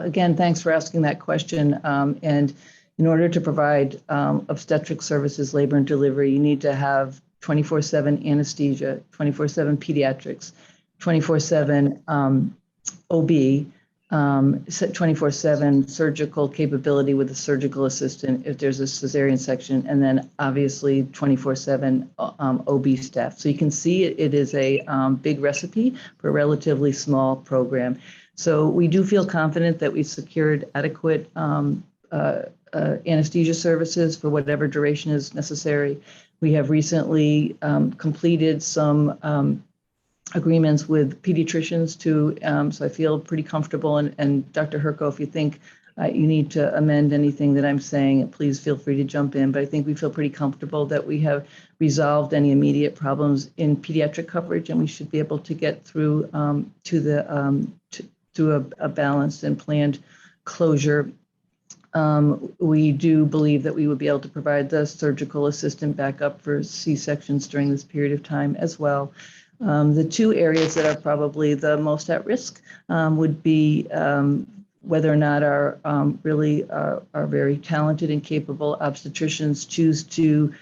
Again, thanks for asking that question. And in order to provide obstetric services, labor and delivery, you need to have 24/7 anesthesia, 24/7 pediatrics, 24/7 OB, 24/7 surgical capability with a surgical assistant if there's a cesarean section, and then obviously 24/7 OB staff. So you can see it is a big recipe for a relatively small program. So we do feel confident that we've secured adequate anesthesia services for whatever duration is necessary. We have recently completed some agreements with pediatricians too, so I feel pretty comfortable. And Dr. Herko, if you think you need to amend anything that I'm saying, please feel free to jump in. But I think we feel pretty comfortable that we have resolved any immediate problems in pediatric coverage, and we should be able to get through to a balanced and planned closure. We do believe that we would be able to provide the surgical assistant backup for C-sections during this period of time as well. The two areas that are probably the most at risk would be whether or not our very talented and capable obstetricians choose to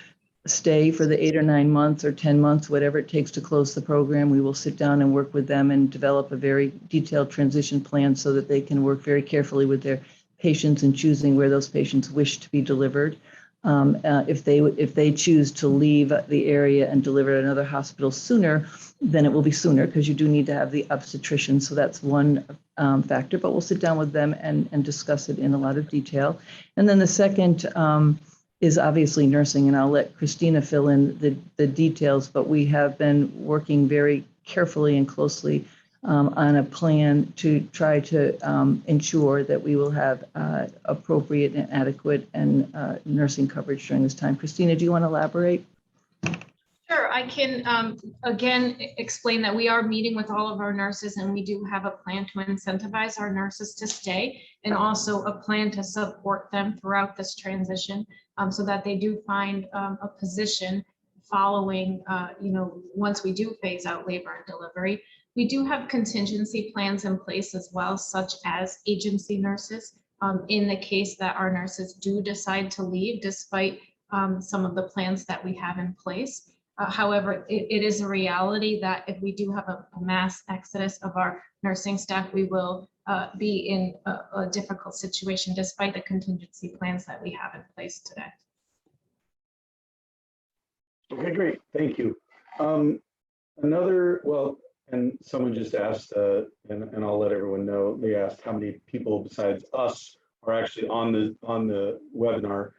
stay for the 8 or 9 months or 10 months, whatever it takes to close the program. We will sit down and work with them and develop a very detailed transition plan so that they can work very carefully with their patients in choosing where those patients wish to be delivered. If they choose to leave the area and deliver at another hospital sooner, then it will be sooner because you do need to have the obstetrician. So that's one factor, but we'll sit down with them and discuss it in a lot of detail. And then the second is obviously nursing, and I'll let Christina fill in the details, but we have been working very carefully and closely on a plan to try to ensure that we will have appropriate and adequate and nursing coverage during this time. Christina, do you want to elaborate? Sure, I can again explain that we are meeting with all of our nurses, and we do have a plan to incentivize our nurses to stay, and also a plan to support them throughout this transition so that they do find a position following, once we do phase out labor and delivery. We do have contingency plans in place as well, such as agency nurses, in the case that our nurses do decide to leave despite some of the plans that we have in place. However, it is a reality that if we do have a mass exodus of our nursing staff, we will be in a difficult situation despite the contingency plans that we have in place today. Okay, great. Thank you. And someone just asked, and I'll let everyone know, they asked how many people besides us are actually on the webinar.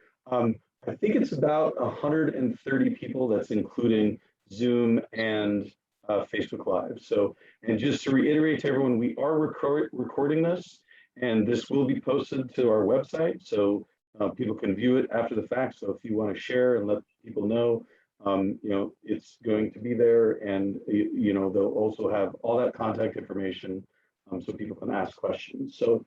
I think it's about 130 people. That's including Zoom and Facebook Live. So, and just to reiterate to everyone, we are recording this, and this will be posted to our website, so people can view it after the fact. So if you want to share and let people know, it's going to be there, and they'll also have all that contact information so people can ask questions. So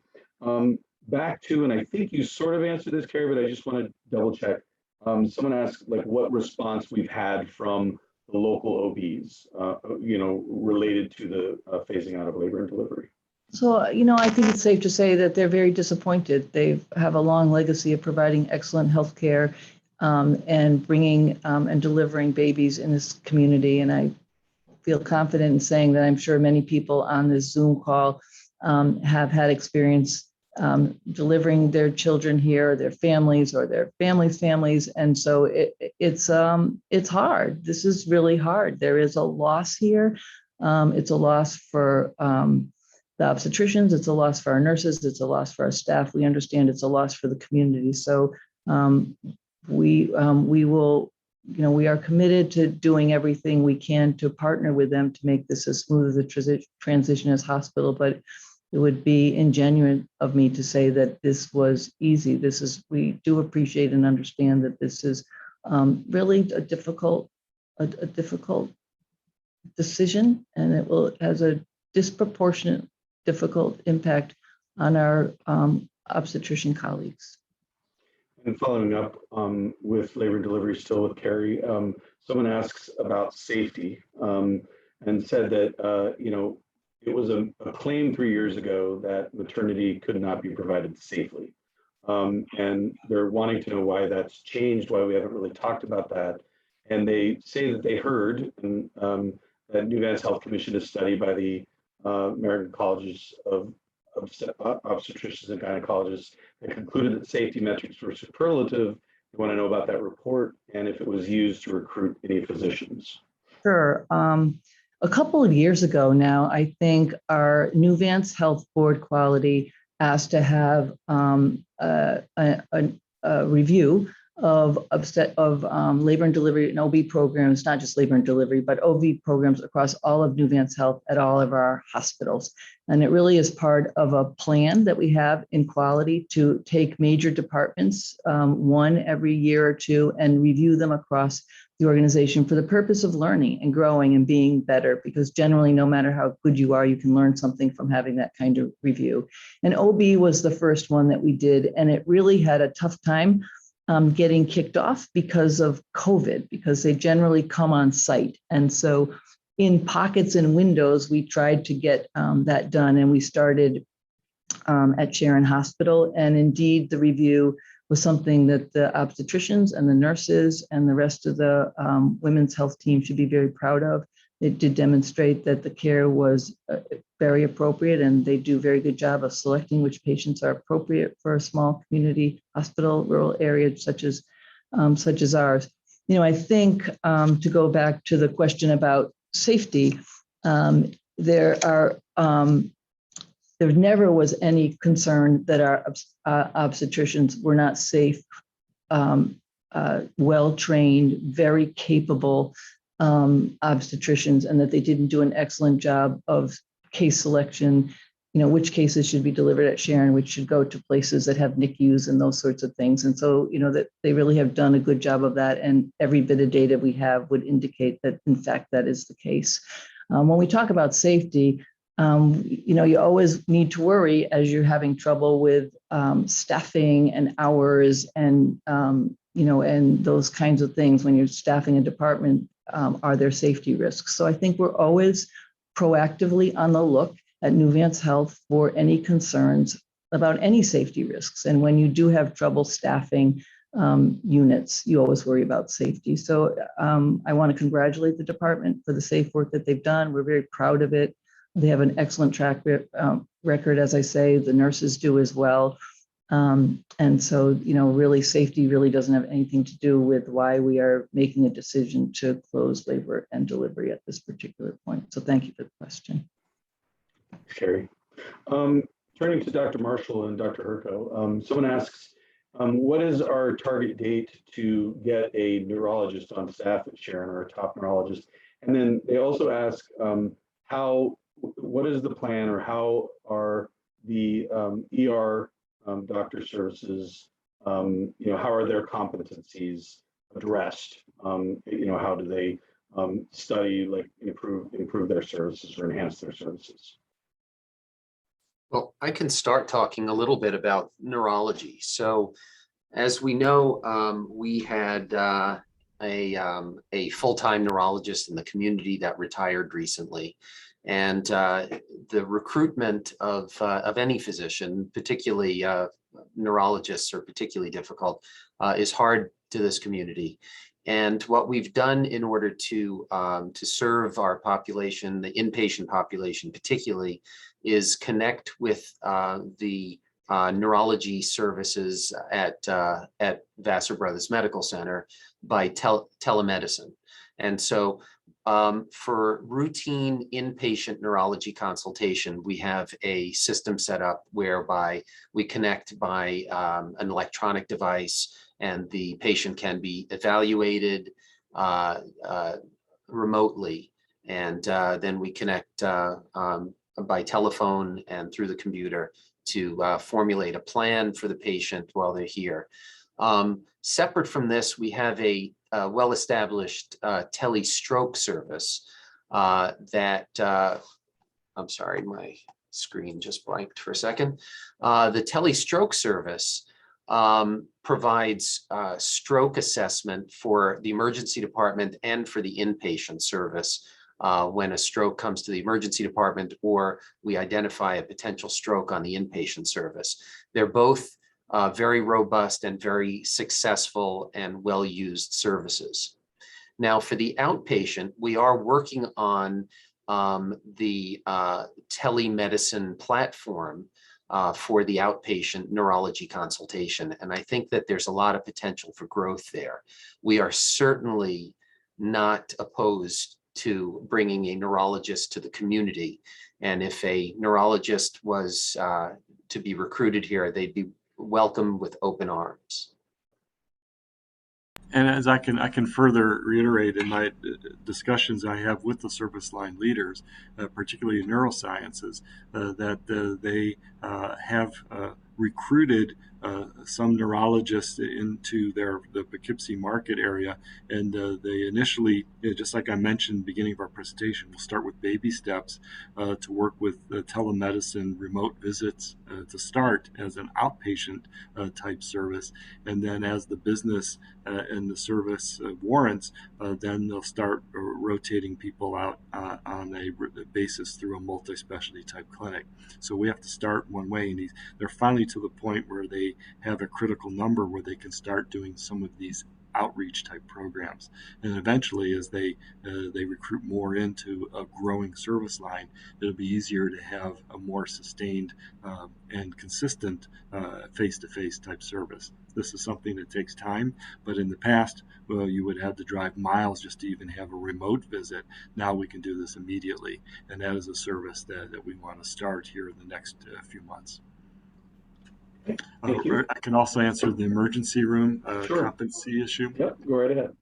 back to, and I think you sort of answered this, Carrie, but I just want to double check. Someone asked what response we've had from the local OBs, related to the phasing out of labor and delivery. So, I think it's safe to say that they're very disappointed. They have a long legacy of providing excellent health care and bringing and delivering babies in this community. And I feel confident in saying that I'm sure many people on this Zoom call have had experience delivering their children here, their families, or their families. And so it's hard. This is really hard. There is a loss here. It's a loss for the obstetricians. It's a loss for our nurses. It's a loss for our staff. We understand it's a loss for the community. So we will, we are committed to doing everything we can to partner with them to make this as smooth as a transition as possible. But it would be ingenuine of me to say that this was easy. We do appreciate and understand that this is really a difficult decision, and it has a disproportionate difficult impact on our obstetrician colleagues. And following up with labor and delivery, still with Carrie, someone asks about safety and said that, it was a claim 3 years ago that maternity could not be provided safely. And they're wanting to know why that's changed, why we haven't really talked about that. And they say that they heard that Nuvance Health commissioned a study by the American Colleges of Obstetricians and Gynecologists that concluded that safety metrics were superlative. You want to know about that report and if it was used to recruit any physicians. Sure. A couple of years ago now, I think our Nuvance Health Board Quality asked to have a review of labor and delivery and OB programs, not just labor and delivery, but OB programs across all of Nuvance Health at all of our hospitals. And it really is part of a plan that we have in quality to take major departments, one every year or two, and review them across the organization for the purpose of learning and growing and being better, because generally, no matter how good you are, you can learn something from having that kind of review. And OB was the first one that we did, and it really had a tough time getting kicked off because of COVID, because they generally come on site. And so in pockets and windows, we tried to get that done, and we started at Sharon Hospital. And indeed, the review was something that the obstetricians and the nurses and the rest of the women's health team should be very proud of. It did demonstrate that the care was very appropriate, and they do a very good job of selecting which patients are appropriate for a small community hospital, rural area such as ours. I think to go back to the question about safety, there never was any concern that our obstetricians were not safe, well-trained, very capable obstetricians, and that they didn't do an excellent job of case selection, which cases should be delivered at Sharon, which should go to places that have NICUs and those sorts of things. And so, that they really have done a good job of that. And every bit of data we have would indicate that, in fact, that is the case. When we talk about safety, you always need to worry as you're having trouble with staffing and hours and, and those kinds of things when you're staffing a department. Are there safety risks? So I think we're always proactively on the look at Nuvance Health for any concerns about any safety risks. And when you do have trouble staffing units, you always worry about safety. So I want to congratulate the department for the safe work that they've done. We're very proud of it. They have an excellent track record, as I say. The nurses do as well. And so, really safety really doesn't have anything to do with why we are making a decision to close labor and delivery at this particular point. So thank you for the question. Sherry. Turning to Dr. Marshall and Dr. Herko, someone asks, what is our target date to get a neurologist on staff at Sharon, or a top neurologist? And then they also ask, what is the plan, or how are the ER doctor services, how are their competencies addressed? How do they study, improve their services or enhance their services? Well, I can start talking a little bit about neurology. So, as we know, we had a full-time neurologist in the community that retired recently. And the recruitment of any physician, particularly neurologists, are particularly difficult, is hard to this community. And what we've done in order to serve our population, the inpatient population particularly, is connect with the neurology services at Vassar Brothers Medical Center by telemedicine. And so for routine inpatient neurology consultation, we have a system set up whereby we connect by an electronic device, and the patient can be evaluated remotely. And then we connect by telephone and through the computer to formulate a plan for the patient while they're here. Separate from this, we have a well-established tele-stroke service that, I'm sorry, my screen just blanked for a second. The tele-stroke service provides stroke assessment for the emergency department and for the inpatient service when a stroke comes to the emergency department, or we identify a potential stroke on the inpatient service. They're both very robust and very successful and well-used services. Now, for the outpatient, we are working on the telemedicine platform for the outpatient neurology consultation. And I think that there's a lot of potential for growth there. We are certainly not opposed to bringing a neurologist to the community. And if a neurologist was to be recruited here, they'd be welcome with open arms. And as I can further reiterate in my discussions I have with the service line leaders, particularly in neurosciences, that they have recruited some neurologists into the Poughkeepsie market area, and they initially, just like I mentioned at the beginning of our presentation, we'll start with baby steps to work with telemedicine remote visits to start as an outpatient type service, and then as the business and the service warrants, then they'll start rotating people out on a basis through a multi-specialty type clinic. So we have to start one way, and they're finally to the point where they they have a critical number where they can start doing some of these outreach type programs. And eventually, as they recruit more into a growing service line, it'll be easier to have a more sustained and consistent face-to-face type service. This is something that takes time, but in the past, well, you would have to drive miles just to even have a remote visit. Now we can do this immediately, and that is a service that we want to start here in the next few months. Thank you. I can also answer the emergency room Sure. competency issue. Yep, go right ahead.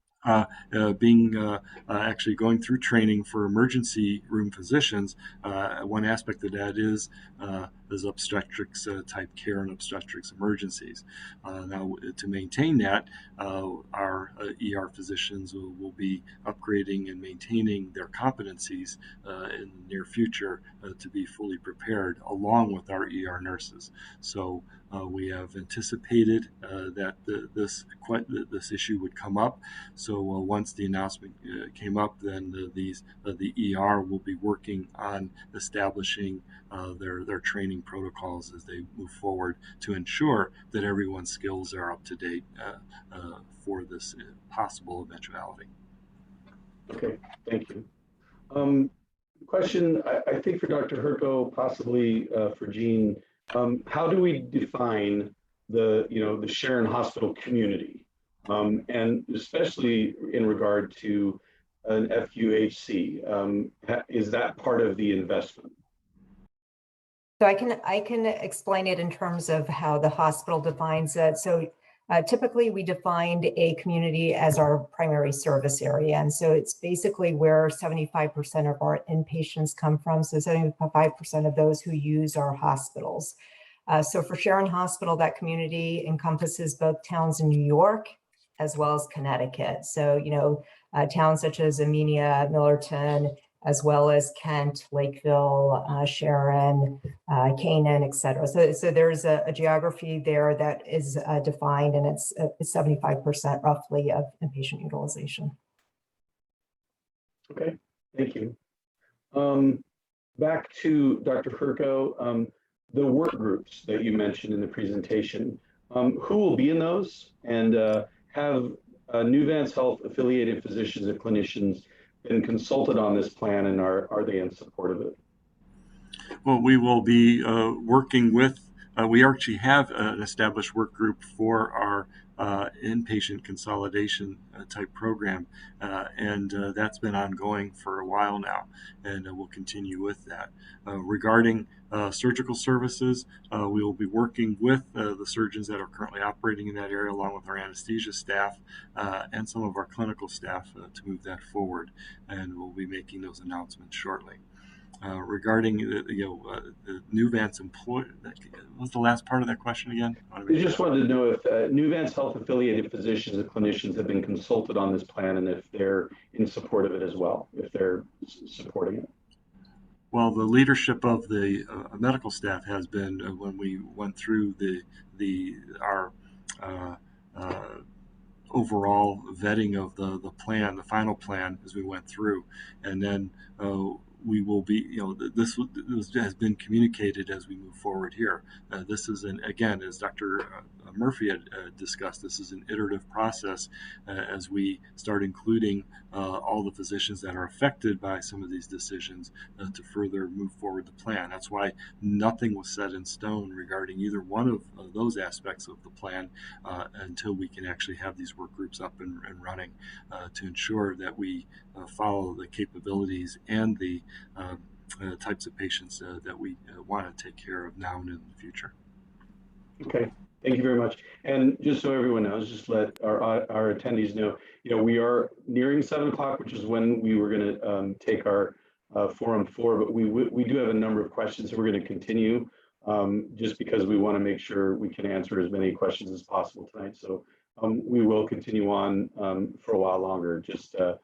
Actually going through training for emergency room physicians, one aspect of that is obstetrics type care and obstetrics emergencies. Now, to maintain that, our ER physicians will be upgrading and maintaining their competencies in the near future to be fully prepared, along with our ER nurses. So we have anticipated that this issue would come up. So once the announcement came up, then the ER will be working on establishing their training protocols as they move forward to ensure that everyone's skills are up to date for this possible eventuality. Okay, thank you. Question, I think for Dr. Herko, possibly for Jean. How do we define the Sharon Hospital community, and especially in regard to an FUHC? Is that part of the investment? So I can explain it in terms of how the hospital defines it. So typically we defined a community as our primary service area. And so it's basically where 75% of our inpatients come from. So 75% of those who use our hospitals. So for Sharon Hospital, that community encompasses both towns in New York as well as Connecticut. So, towns such as Amenia, Millerton, as well as Kent, Lakeville, Sharon, Canaan, et cetera. So there's a geography there that is defined, and it's 75% roughly of inpatient utilization. Okay, thank you. Back to Dr. Herko, the work groups that you mentioned in the presentation, who will be in those, and have Nuvance Health affiliated physicians and clinicians been consulted on this plan, and are they in support of it? Well, we will be working with, we actually have an established work group for our inpatient consolidation type program, and that's been ongoing for a while now, and we'll continue with that. Regarding surgical services, we will be working with the surgeons that are currently operating in that area, along with our anesthesia staff and some of our clinical staff to move that forward, and we'll be making those announcements shortly. Regarding the Nuvance employee, what was the last part of that question again? I just wanted to know if Nuvance Health affiliated physicians and clinicians have been consulted on this plan, and if they're in support of it as well, if they're supporting it. Well, the leadership of the medical staff has been, when we went through our overall vetting of the plan, the final plan as we went through, and then we will be, this has been communicated as we move forward here. This is again, as Dr. Murphy had discussed, this is an iterative process as we start including all the physicians that are affected by some of these decisions to further move forward the plan. That's why nothing was set in stone regarding either one of those aspects of the plan until we can actually have these work groups up and running to ensure that we follow the capabilities and the types of patients that we want to take care of now and in the future. Okay, thank you very much. And just so everyone knows, just let our attendees know, we are nearing 7 o'clock, which is when we were going to take our forum 4, but we do have a number of questions, so we're going to continue just because we want to make sure we can answer as many questions as possible tonight. So we will continue on for a while longer, just so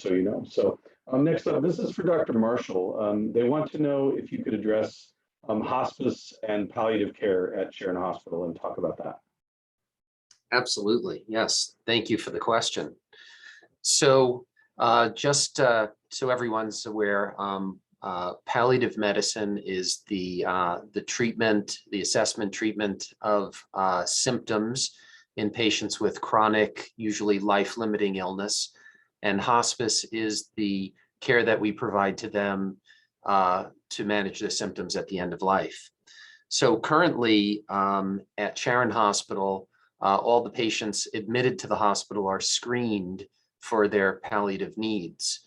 you know. So next up, this is for Dr. Marshall. They want to know if you could address hospice and palliative care at Sharon Hospital and talk about that. Absolutely. Yes. Thank you for the question. So just so everyone's aware, palliative medicine is the treatment, the assessment treatment of symptoms in patients with chronic, usually life-limiting illness. And hospice is the care that we provide to them to manage their symptoms at the end of life. So currently at Sharon Hospital, all the patients admitted to the hospital are screened for their palliative needs.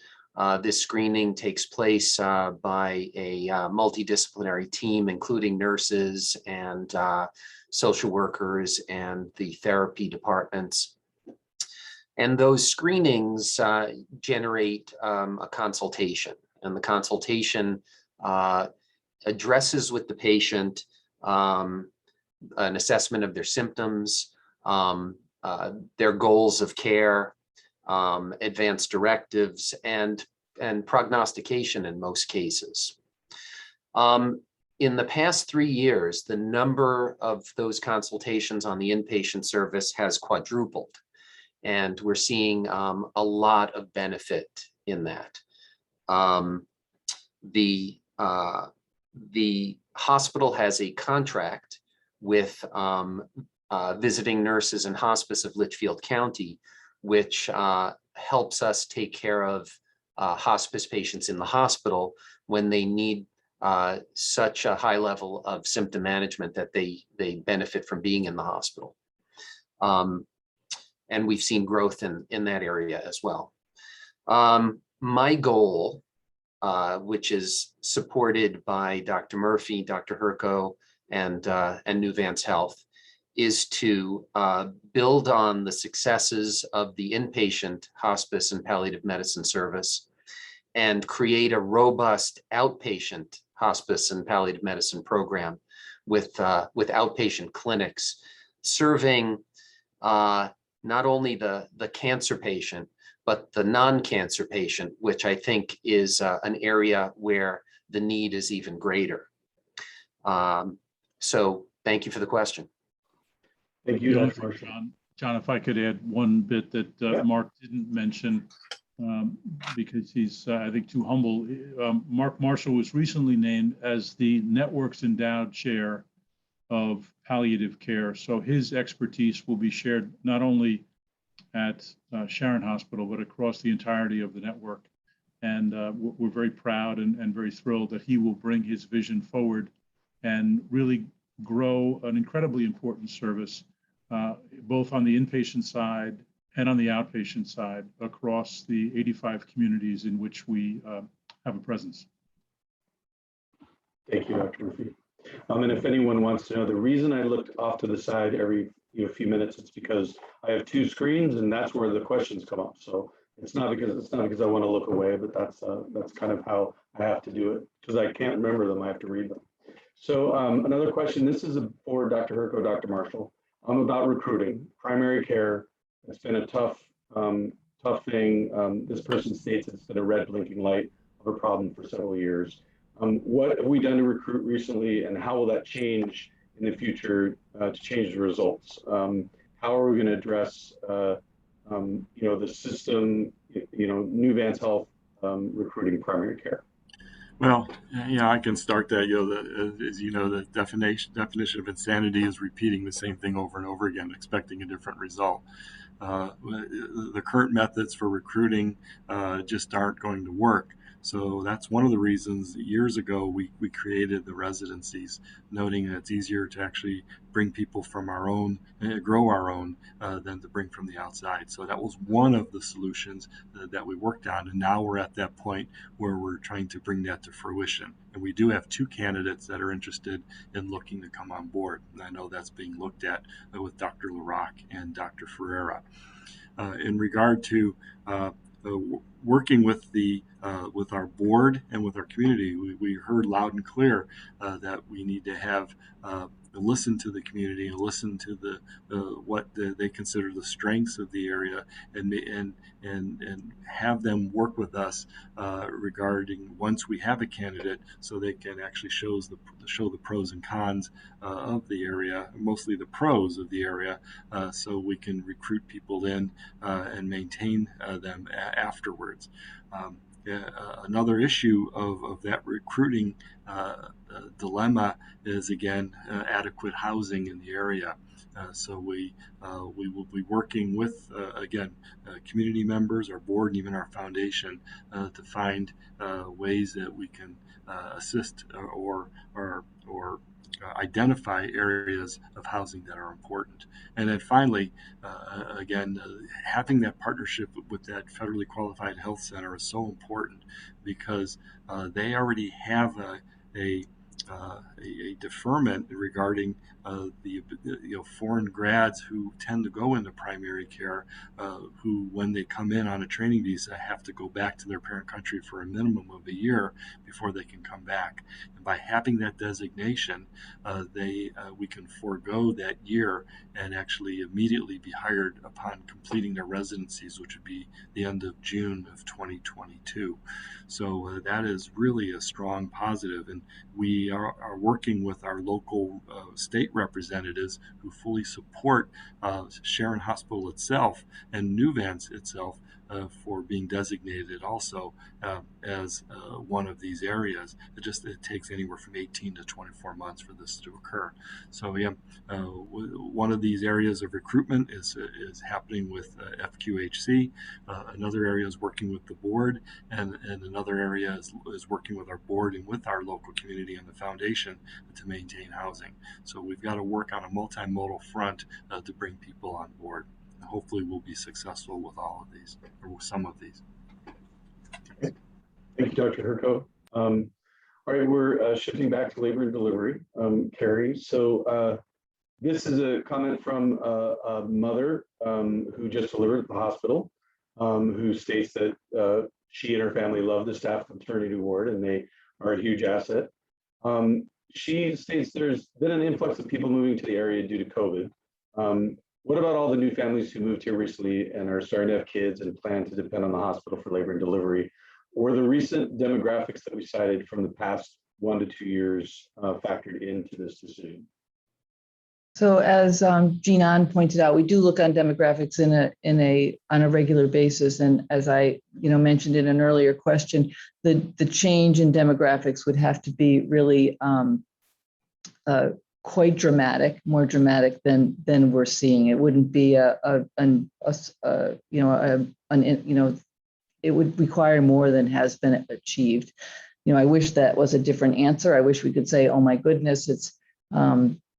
This screening takes place by a multidisciplinary team, including nurses and social workers and the therapy departments. And those screenings generate a consultation, and the consultation addresses with the patient an assessment of their symptoms, their goals of care, advanced directives, and prognostication in most cases. In the past 3 years, the number of those consultations on the inpatient service has quadrupled, and we're seeing a lot of benefit in that. The hospital has a contract with visiting nurses and hospice of Litchfield County, which helps us take care of hospice patients in the hospital when they need such a high level of symptom management that they benefit from being in the hospital. And we've seen growth in that area as well. My goal, which is supported by Dr. Murphy, Dr. Herko, and Nuvance Health, is to build on the successes of the inpatient hospice and palliative medicine service and create a robust outpatient hospice and palliative medicine program with outpatient clinics serving not only the cancer patient, but the non-cancer patient, which I think is an area where the need is even greater. So thank you for the question. Thank you, Dr. Marshall. John, if I could add one bit that Mark didn't mention, because he's, I think, too humble. Mark Marshall was recently named as the network's endowed chair of palliative care. So his expertise will be shared not only at Sharon Hospital, but across the entirety of the network. And we're very proud and very thrilled that he will bring his vision forward and really grow an incredibly important service, both on the inpatient side and on the outpatient side across the 85 communities in which we have a presence. Thank you, Dr. Murphy. And if anyone wants to know, the reason I looked off to the side every few minutes, it's because I have 2 screens, and that's where the questions come up. So it's not because I want to look away, but that's kind of how I have to do it, because I can't remember them. I have to read them. So another question. This is for Dr. Herko, Dr. Marshall. About recruiting primary care. It's been a tough thing. This person states it's been a red blinking light of a problem for several years. What have we done to recruit recently, and how will that change in the future to change the results? How are we going to address, the system, Nuvance Health recruiting primary care? Well, yeah, I can start that. As you know, the definition of insanity is repeating the same thing over and over again, expecting a different result. The current methods for recruiting just aren't going to work. So that's one of the reasons years ago we created the residencies, noting that it's easier to actually bring people from our own, grow our own, than to bring from the outside. So that was one of the solutions that we worked on. And now we're at that point where we're trying to bring that to fruition. And we do have 2 candidates that are interested in looking to come on board. And I know that's being looked at with Dr. LaRocque and Dr. Ferreira. In regard to working with with our board and with our community, we heard loud and clear that we need to have listen to the community and listen to what they consider the strengths of the area, and have them work with us regarding once we have a candidate, so they can actually show the pros and cons of the area, mostly the pros of the area, so we can recruit people in and maintain them afterwards. another issue of that recruiting dilemma is, again, adequate housing in the area. So we will be working with, again, community members, our board, and even our foundation to find ways that we can assist or identify areas of housing that are important. And then finally, again, having that partnership with that federally qualified health center is so important because they already have a deferment regarding the foreign grads who tend to go into primary care, who, when they come in on a training visa, have to go back to their parent country for a minimum of a year before they can come back. And by having that designation, we can forego that year and actually immediately be hired upon completing their residencies, which would be the end of June of 2022. So that is really a strong positive, and we are working with our local state representatives who fully support Sharon Hospital itself and Nuvance itself for being designated also as one of these areas. It takes anywhere from 18 to 24 months for this to occur. So yeah, one of these areas of recruitment is happening with FQHC. Another area is working with the board, and another area is working with our board and with our local community and the foundation to maintain housing. So we've got to work on a multimodal front to bring people on board. And hopefully we'll be successful with all of these, or with some of these. Thank you, Dr. Herko. All right, we're shifting back to labor and delivery. Carrie, so this is a comment from a mother who just delivered at the hospital, who states that she and her family love the staff maternity ward and they are a huge asset. She states there's been an influx of people moving to the area due to COVID. What about all the new families who moved here recently and are starting to have kids and plan to depend on the hospital for labor and delivery? Were the recent demographics that we cited from the past 1 to 2 years factored into this decision? So as Jean pointed out, we do look on demographics on a regular basis, and as I mentioned in an earlier question, the change in demographics would have to be really quite dramatic, more dramatic than we're seeing. It wouldn't be it would require more than has been achieved. I wish that was a different answer. I wish we could say, oh my goodness,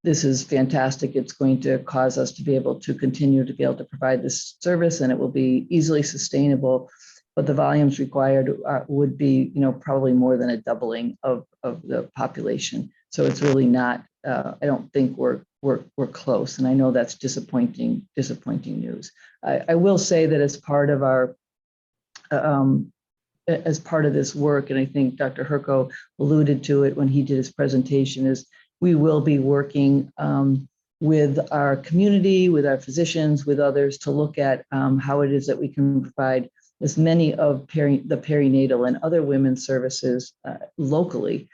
this is fantastic. It's going to cause us to be able to continue to be able to provide this service, and it will be easily sustainable. But the volumes required would be, probably more than a doubling of the population. So it's really not. I don't think we're close, and I know that's disappointing news. I will say that as part of our as part of this work, and I think Dr. Herko alluded to it when he did his presentation, is we will be working with our community, with our physicians, with others to look at how it is that we can provide as many of the perinatal and other women's services locally,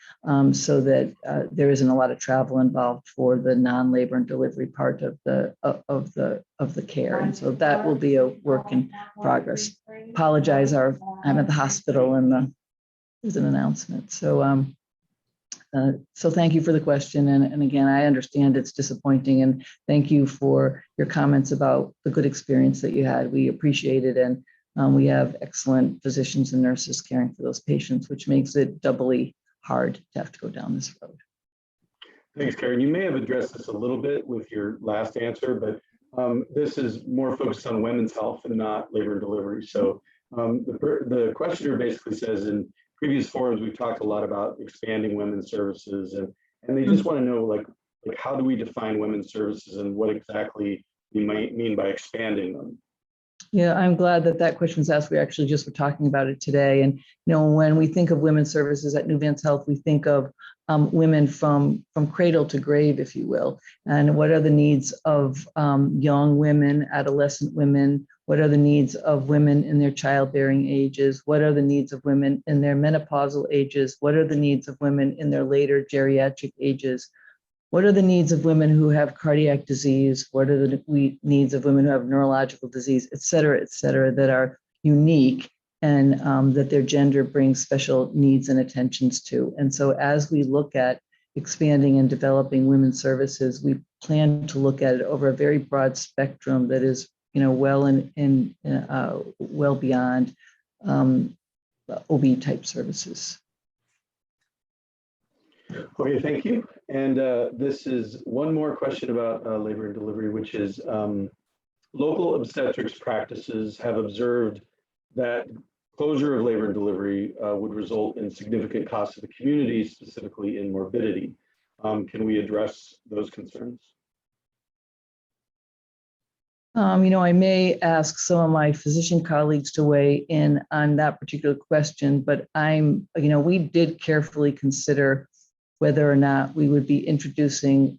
so that there isn't a lot of travel involved for the non-labor and delivery part of the care. And so that will be a work in progress. Apologize, I'm at the hospital and there's an announcement. So thank you for the question. And again, I understand it's disappointing, and thank you for your comments about the good experience that you had. We appreciate it. And we have excellent physicians and nurses caring for those patients, which makes it doubly hard to have to go down this road. Thanks, Karen. You may have addressed this a little bit with your last answer, but this is more focused on women's health and not labor and delivery. So the questioner basically says, in previous forums, we've talked a lot about expanding women's services, and they just want to know, like how do we define women's services and what exactly we might mean by expanding them? Yeah, I'm glad that question was asked. We actually just were talking about it today. And when we think of women's services at Nuvance Health, we think of women from cradle to grave, if you will. And what are the needs of young women, adolescent women? What are the needs of women in their childbearing ages? What are the needs of women in their menopausal ages? What are the needs of women in their later geriatric ages? What are the needs of women who have cardiac disease? What are the needs of women who have neurological disease, et cetera, that are unique and that their gender brings special needs and attentions to. And so as we look at expanding and developing women's services, we plan to look at it over a very broad spectrum that is, well well beyond OB type services. Okay, thank you. And this is one more question about labor and delivery, which is local obstetrics practices have observed that closure of labor and delivery would result in significant costs to the community, specifically in morbidity. Can we address those concerns? I may ask some of my physician colleagues to weigh in on that particular question, but we did carefully consider whether or not we would be introducing,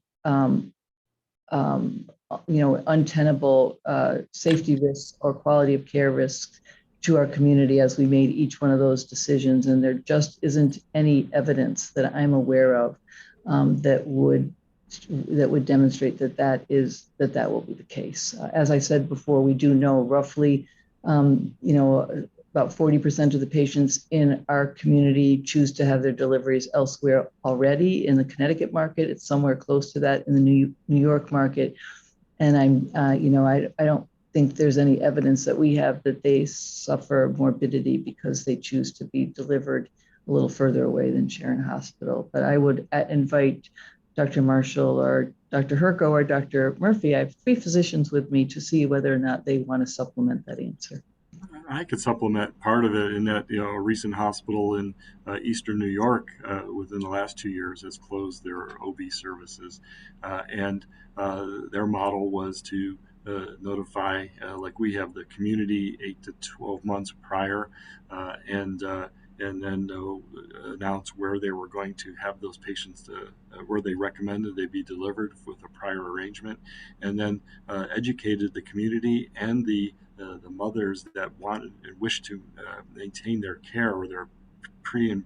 untenable safety risks or quality of care risks to our community as we made each one of those decisions. And there just isn't any evidence that I'm aware of that would demonstrate that will be the case. As I said before, we do know roughly, about 40% of the patients in our community choose to have their deliveries elsewhere already. In the Connecticut market, it's somewhere close to that in the New York market. And I don't think there's any evidence that we have that they suffer morbidity because they choose to be delivered a little further away than Sharon Hospital. But I would invite Dr. Marshall or Dr. Herko or Dr. Murphy. I have 3 physicians with me to see whether or not they want to supplement that answer. I could supplement part of it in that, a recent hospital in Eastern New York within the last 2 years has closed their OB services. And their model was to notify, like we have, the community 8 to 12 months prior, and then announce where they were going to have those patients, where they recommended they be delivered with a prior arrangement, and then educated the community and the mothers that wanted and wished to maintain their care or their pre and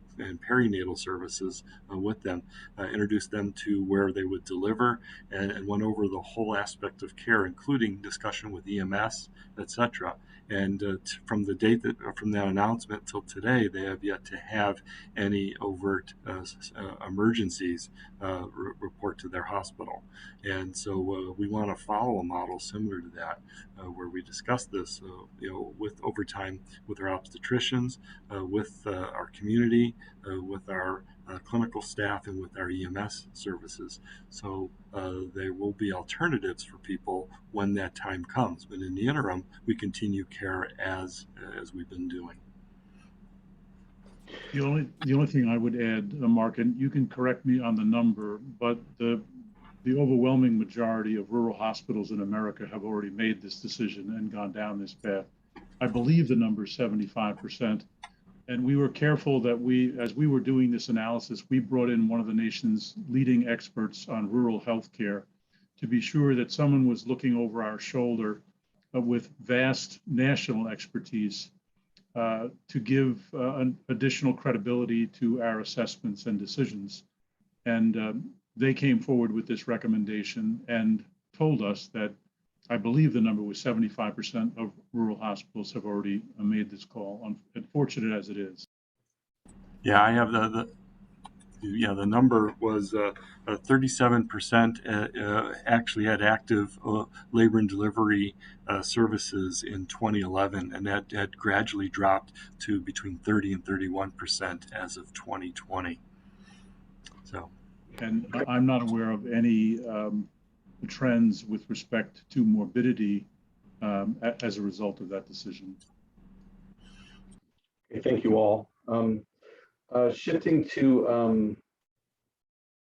perinatal services with them, introduced them to where they would deliver, and went over the whole aspect of care, including discussion with EMS, etc. And from the date from that announcement till today, they have yet to have any overt emergencies report to their hospital. And so we want to follow a model similar to that, where we discuss this, with over time with our obstetricians, with our community, with our clinical staff, and with our EMS services. So there will be alternatives for people when that time comes. But in the interim, we continue care as we've been doing. The only thing I would add, Mark, and you can correct me on the number, but the overwhelming majority of rural hospitals in America have already made this decision and gone down this path. I believe the number is 75%. And we were careful that as we were doing this analysis, we brought in one of the nation's leading experts on rural healthcare to be sure that someone was looking over our shoulder with vast national expertise to give additional credibility to our assessments and decisions. And they came forward with this recommendation and told us that I believe the number was 75% of rural hospitals have already made this call, unfortunate as it is. Yeah, I have the number was 37% actually had active labor and delivery services in 2011, and that had gradually dropped to between 30 and 31% as of 2020. So, and I'm not aware of any trends with respect to morbidity as a result of that decision. Okay, thank you all. Shifting to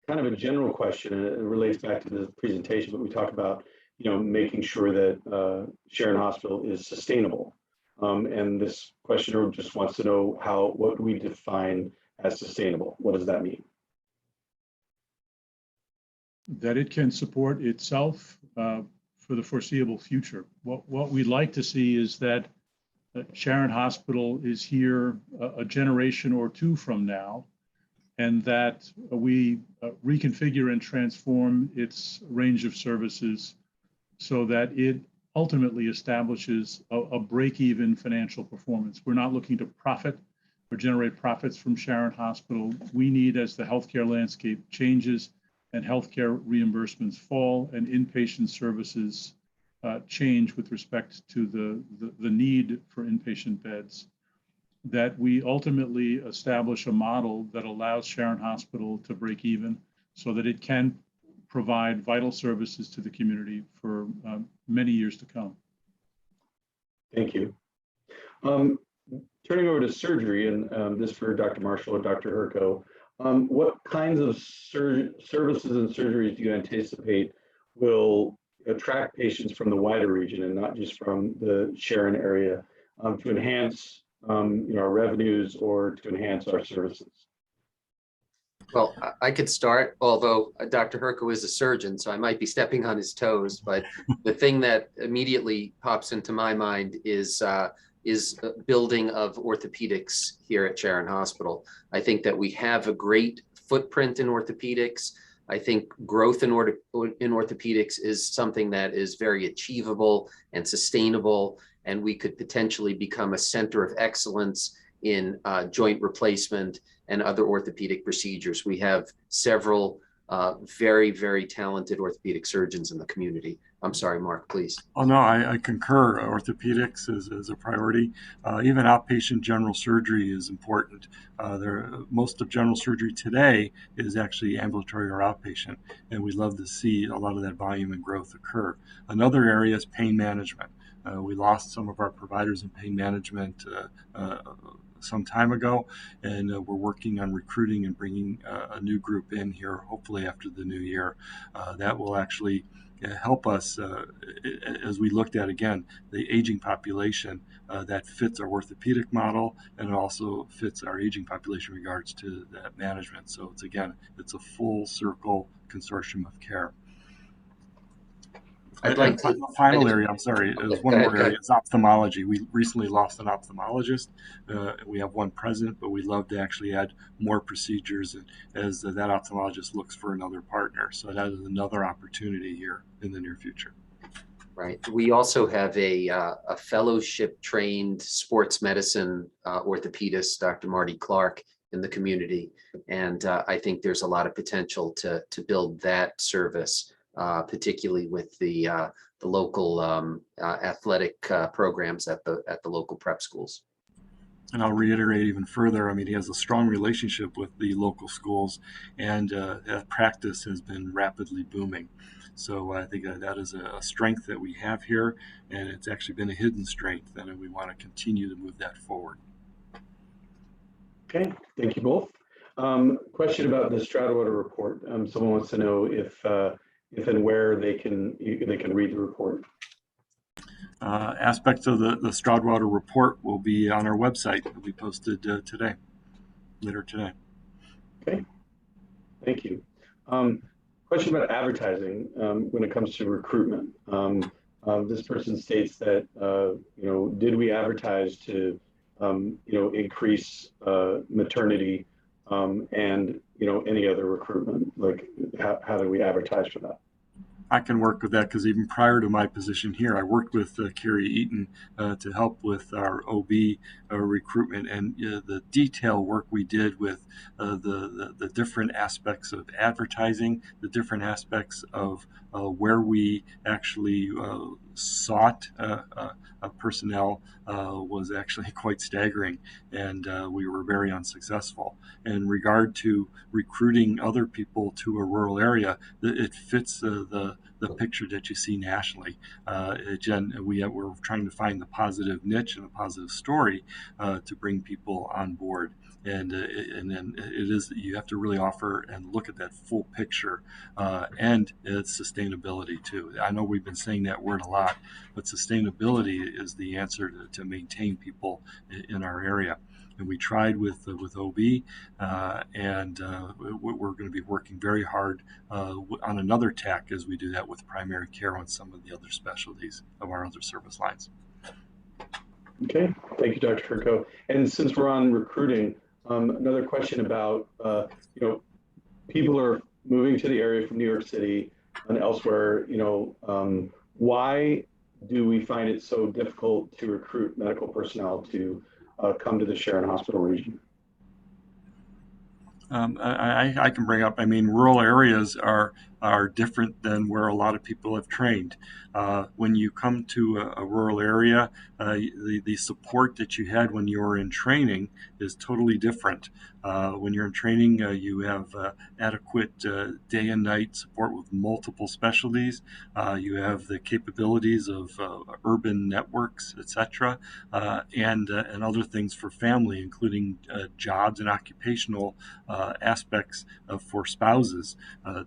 kind of a general question, and it relates back to the presentation, but we talk about, making sure that Sharon Hospital is sustainable. And this questioner just wants to know what we define as sustainable. What does that mean? That it can support itself for the foreseeable future. What we'd like to see is that Sharon Hospital is here a generation or two from now, and that we reconfigure and transform its range of services so that it ultimately establishes a break-even financial performance. We're not looking to profit or generate profits from Sharon Hospital. We need, as the healthcare landscape changes and healthcare reimbursements fall and inpatient services change with respect to the need for inpatient beds, that we ultimately establish a model that allows Sharon Hospital to break even so that it can provide vital services to the community for many years to come. Thank you. Turning over to surgery, and this for Dr. Marshall or Dr. Herko, what kinds of services and surgeries do you anticipate will attract patients from the wider region and not just from the Sharon area to enhance our revenues or to enhance our services? Well, I could start, although Dr. Herko is a surgeon, so I might be stepping on his toes. But the thing that immediately pops into my mind is building of orthopedics here at Sharon Hospital. I think that we have a great footprint in orthopedics. I think growth in orthopedics is something that is very achievable and sustainable, and we could potentially become a center of excellence in joint replacement and other orthopedic procedures. We have several very, very talented orthopedic surgeons in the community. I'm sorry, Mark, please. Oh, no, I concur. Orthopedics is a priority. Even outpatient general surgery is important. Most of general surgery today is actually ambulatory or outpatient, and we'd love to see a lot of that volume and growth occur. Another area is pain management. We lost some of our providers in pain management some time ago, and we're working on recruiting and bringing a new group in here, hopefully after the new year. That will actually help us as we looked at, again, the aging population that fits our orthopedic model, and it also fits our aging population in regards to that management. So it's a full circle consortium of care. I'd like to. The final area, I'm sorry, there's one more area, is ophthalmology. We recently lost an ophthalmologist. We have one present, but we'd love to actually add more procedures as that ophthalmologist looks for another partner. So that is another opportunity here in the near future. Right. We also have a fellowship-trained sports medicine orthopedist, Dr. Marty Clark, in the community. And I think there's a lot of potential to build that service, particularly with the local athletic programs at the local prep schools. And I'll reiterate even further, I mean, he has a strong relationship with the local schools, and that practice has been rapidly booming. So I think that is a strength that we have here, and it's actually been a hidden strength, and we want to continue to move that forward. Okay, thank you both. Question about the Stroudwater report. Someone wants to know if and where they can read the report. Aspects of the Stroudwater report will be on our website. It'll be posted later today. Okay, thank you. Question about advertising when it comes to recruitment. This person states that did we advertise to increase maternity and any other recruitment? Like how do we advertise for that? I can work with that because even prior to my position here, I worked with Carrie Eaton to help with our OB recruitment, and the detail work we did with the different aspects of advertising, the different aspects of where we actually sought personnel was actually quite staggering, and we were very unsuccessful. In regard to recruiting other people to a rural area, it fits the picture that you see nationally. Jen, we're trying to find the positive niche and a positive story to bring people on board. And then it is, you have to really offer and look at that full picture and its sustainability too. I know we've been saying that word a lot, but sustainability is the answer to maintain people in our area. And we tried with OB, and we're going to be working very hard on another tack as we do that with primary care on some of the other specialties of our other service lines. Okay, thank you, Dr. Herko. And since we're on recruiting, another question about people are moving to the area from New York City and elsewhere. Why do we find it so difficult to recruit medical personnel to come to the Sharon Hospital region? I can bring up, I mean, rural areas are different than where a lot of people have trained. When you come to a rural area, the support that you had when you were in training is totally different. When you're in training, you have adequate day and night support with multiple specialties. You have the capabilities of urban networks, etc., and other things for family, including jobs and occupational aspects for spouses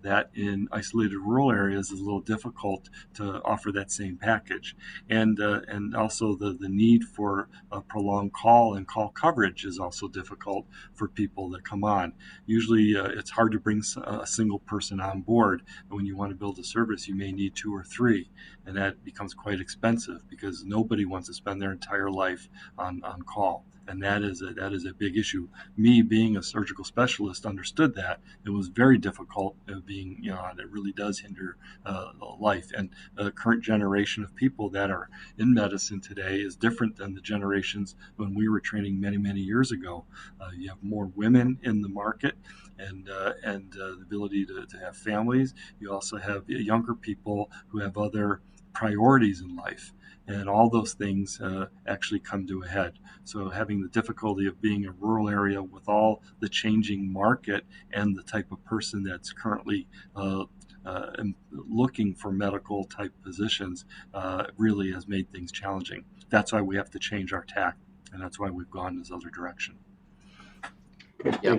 that in isolated rural areas is a little difficult to offer that same package. And also the need for a prolonged call and call coverage is also difficult for people that come on. Usually it's hard to bring a single person on board. And when you want to build a service, you may need 2 or 3. And that becomes quite expensive because nobody wants to spend their entire life on call. And that is a big issue. Me being a surgical specialist understood that. It was very difficult being, it really does hinder life. And the current generation of people that are in medicine today is different than the generations when we were training many, many years ago. You have more women in the market and the ability to have families. You also have younger people who have other priorities in life. And all those things actually come to a head. So having the difficulty of being a rural area with all the changing market and the type of person that's currently looking for medical type positions really has made things challenging. That's why we have to change our tack, and that's why we've gone this other direction. Yeah,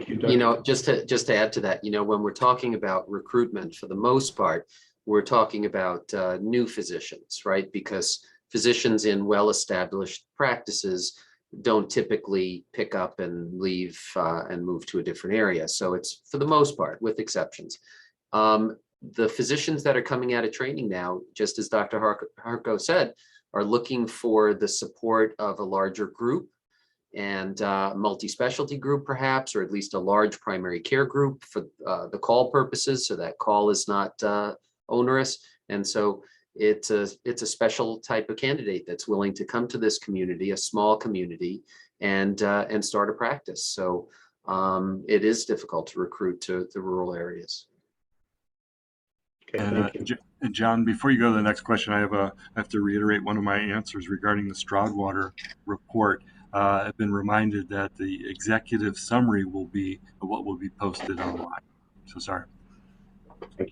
just to add to that, when we're talking about recruitment, for the most part, we're talking about new physicians, right? Because physicians in well-established practices don't typically pick up and leave and move to a different area. So it's, for the most part, with exceptions. The physicians that are coming out of training now, just as Dr. Herko said, are looking for the support of a larger group and multi-specialty group perhaps, or at least a large primary care group for the call purposes, so that call is not onerous. And so it's a special type of candidate that's willing to come to this community, a small community, and start a practice. So it is difficult to recruit to the rural areas. Okay, and John, before you go to the next question, I have to reiterate one of my answers regarding the Stroudwater report. I've been reminded that the executive summary will be what will be posted online. So sorry. Thank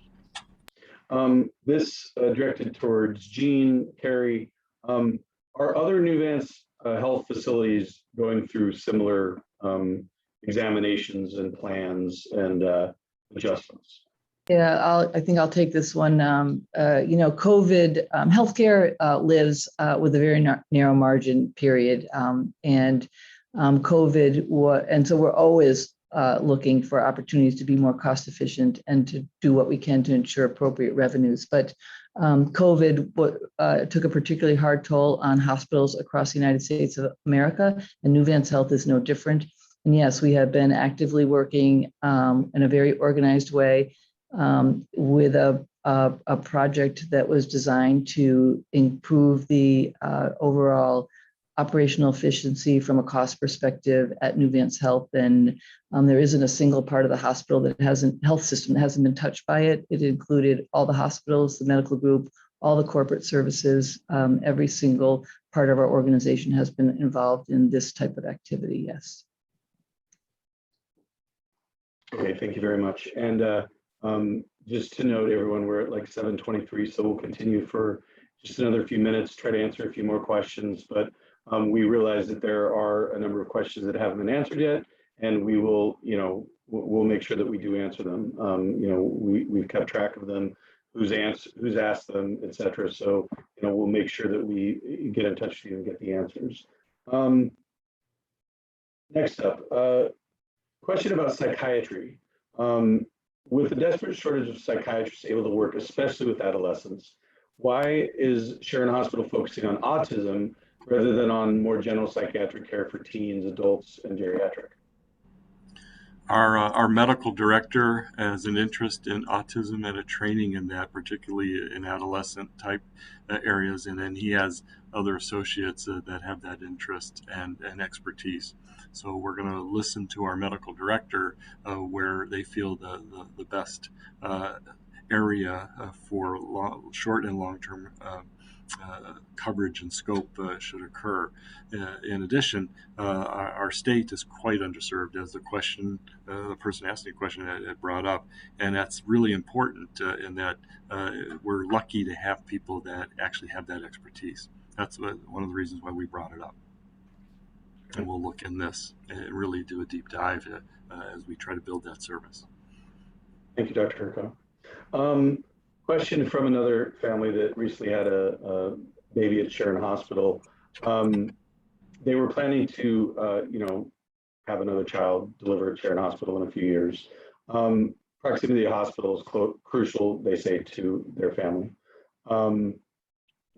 you. This directed towards Jean, Carrie. Are other Nuvance Health facilities going through similar examinations and plans and adjustments? Yeah, I think I'll take this one. COVID, healthcare lives with a very narrow margin period, and COVID, and so we're always looking for opportunities to be more cost efficient and to do what we can to ensure appropriate revenues. But COVID took a particularly hard toll on hospitals across the United States of America, and Nuvance Health is no different. And yes, we have been actively working in a very organized way with a project that was designed to improve the overall operational efficiency from a cost perspective at Nuvance Health. And there isn't a single part of the hospital health system that hasn't been touched by it. It included all the hospitals, the medical group, all the corporate services. Every single part of our organization has been involved in this type of activity, yes. Okay, thank you very much. And just to note, everyone, we're at like 7:23, so we'll continue for just another few minutes, try to answer a few more questions. But we realize that there are a number of questions that haven't been answered yet, and we will, we'll make sure that we do answer them. We've kept track of them, who's asked them, et cetera. So, we'll make sure that we get in touch with you and get the answers. Next up, question about psychiatry. With the desperate shortage of psychiatrists able to work, especially with adolescents, why is Sharon Hospital focusing on autism rather than on more general psychiatric care for teens, adults, and geriatric? Our medical director has an interest in autism and a training in that, particularly in adolescent type areas. And then he has other associates that have that interest and expertise. So we're going to listen to our medical director where they feel the best area for short and long-term coverage and scope should occur. In addition, our state is quite underserved, as the person asking the question had brought up, and that's really important in that we're lucky to have people that actually have that expertise. That's one of the reasons why we brought it up. And we'll look in this and really do a deep dive as we try to build that service. Thank you, Dr. Herko. Question from another family that recently had a baby at Sharon Hospital. They were planning to, have another child delivered at Sharon Hospital in a few years. Proximity to the hospital is crucial, they say, to their family.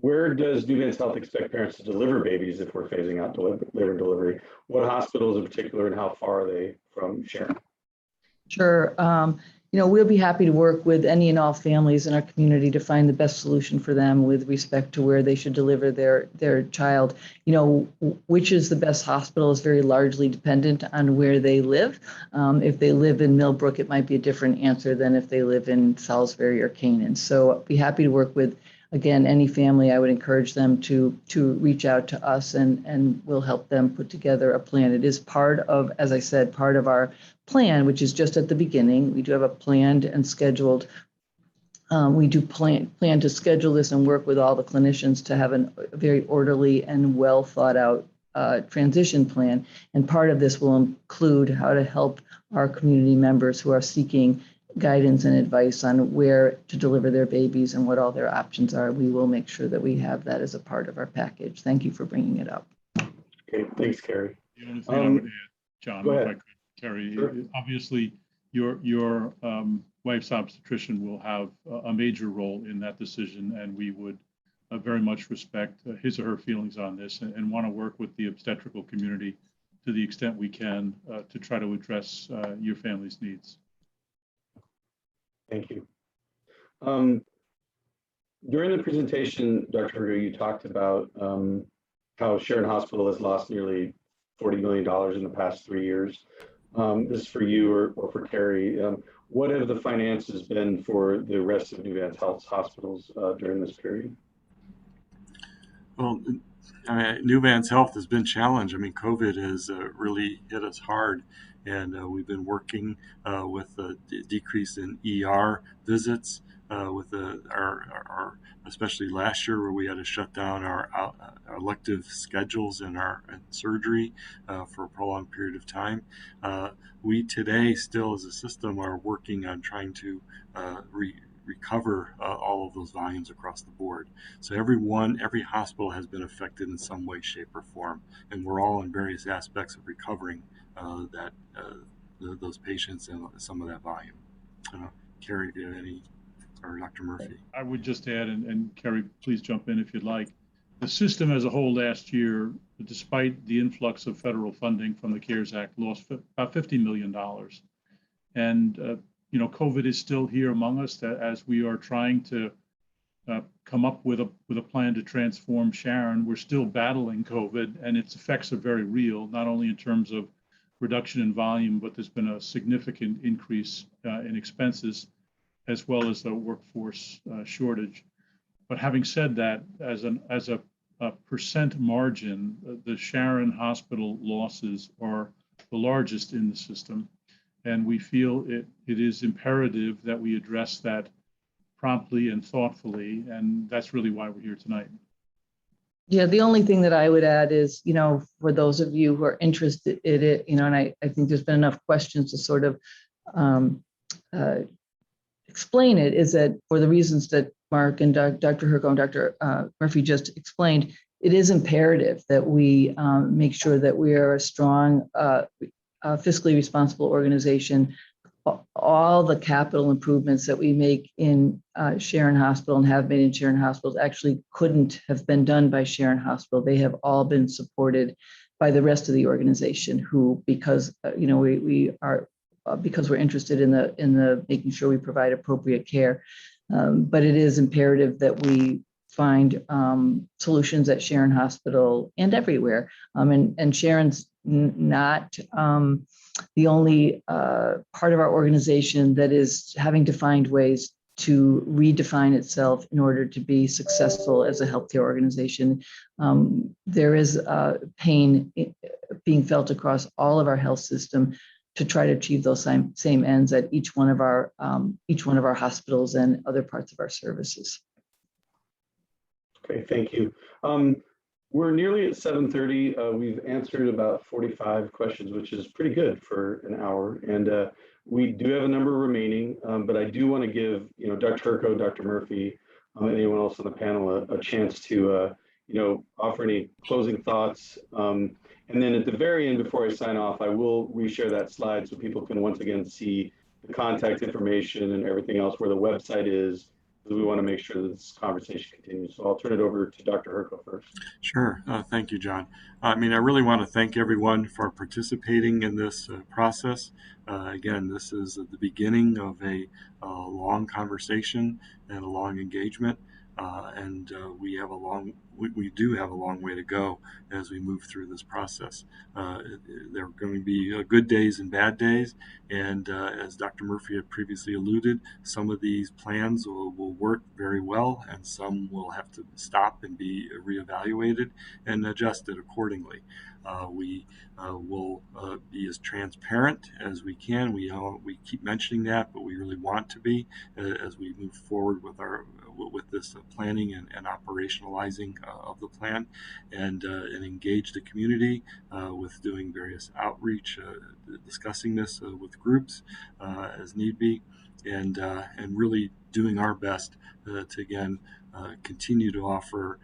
Where does Nuvance Health expect parents to deliver babies if we're phasing out labor delivery? What hospitals in particular, and how far are they from Sharon? Sure. We'll be happy to work with any and all families in our community to find the best solution for them with respect to where they should deliver their child. Which is the best hospital is very largely dependent on where they live. If they live in Millbrook, it might be a different answer than if they live in Salisbury or Canaan. So I'd be happy to work with, again, any family. I would encourage them to reach out to us and we'll help them put together a plan. It is part of, as I said, part of our plan, which is just at the beginning. We do have a planned and scheduled. We do plan to schedule this and work with all the clinicians to have a very orderly and well thought out transition plan. And part of this will include how to help our community members who are seeking guidance and advice on where to deliver their babies and what all their options are. We will make sure that we have that as a part of our package. Thank you for bringing it up. Okay, thanks, Carrie. The only thing I would add, John, go if ahead. I could, Carrie, Sure. obviously your wife's obstetrician will have a major role in that decision, and we would very much respect his or her feelings on this and want to work with the obstetrical community to the extent we can to try to address your family's needs. Thank you. During the presentation, Dr. Herko, you talked about how Sharon Hospital has lost nearly $40 million in the past 3 years. This is for you or for Carrie. What have the finances been for the rest of Nuvance Health's hospitals during this period? Well, Nuvance Health has been challenged. COVID has really hit us hard, and we've been working with a decrease in ER visits, with our especially last year where we had to shut down our elective schedules and our surgery for a prolonged period of time. We today still as a system are working on trying to recover all of those volumes across the board. So every hospital has been affected in some way, shape, or form, and we're all in various aspects of recovering those patients and some of that volume. Carrie, do you have any, or Dr. Murphy? I would just add, and Carrie, please jump in if you'd like. The system as a whole last year, despite the influx of federal funding from the CARES Act, lost about $50 million. And COVID is still here among us as we are trying to come up with a plan to transform Sharon. We're still battling COVID, and its effects are very real, not only in terms of reduction in volume, but there's been a significant increase in expenses, as well as the workforce shortage. But having said that, as a percent margin, the Sharon Hospital losses are the largest in the system. And we feel it is imperative that we address that promptly and thoughtfully. And that's really why we're here tonight. Yeah, the only thing that I would add is, for those of you who are interested in it, and I think there's been enough questions to sort of explain it, is that for the reasons that Mark and Dr. Herko and Dr. Murphy just explained, it is imperative that we make sure that we are a strong, fiscally responsible organization. All the capital improvements that we make in Sharon Hospital and have made in Sharon Hospitals actually couldn't have been done by Sharon Hospital. They have all been supported by the rest of the organization who, because we are because we're interested in the making sure we provide appropriate care. But it is imperative that we find solutions at Sharon Hospital and everywhere. And Sharon's not the only part of our organization that is having to find ways to redefine itself in order to be successful as a healthcare organization. There is pain being felt across all of our health system to try to achieve those same ends at each one of our hospitals and other parts of our services. Okay, thank you. We're nearly at 7:30. We've answered about 45 questions, which is pretty good for an hour. And we do have a number remaining, but I do want to give, Dr. Herko, Dr. Murphy, anyone else on the panel a chance to, offer any closing thoughts. And then at the very end, before I sign off, I will reshare that slide so people can once again see the contact information and everything else, where the website is, because we want to make sure that this conversation continues. So I'll turn it over to Dr. Herko first. Sure. Thank you, John. I really want to thank everyone for participating in this process. Again, this is the beginning of a long conversation and a long engagement. And we do have a long way to go as we move through this process. There are going to be good days and bad days, and as Dr. Murphy had previously alluded, some of these plans will work very well, and some will have to stop and be reevaluated and adjusted accordingly. We will be as transparent as we can. We keep mentioning that, but we really want to be as we move forward with this planning and operationalizing of the plan, and engage the community with doing various outreach, discussing this with groups as need be, and really doing our best to again continue to offer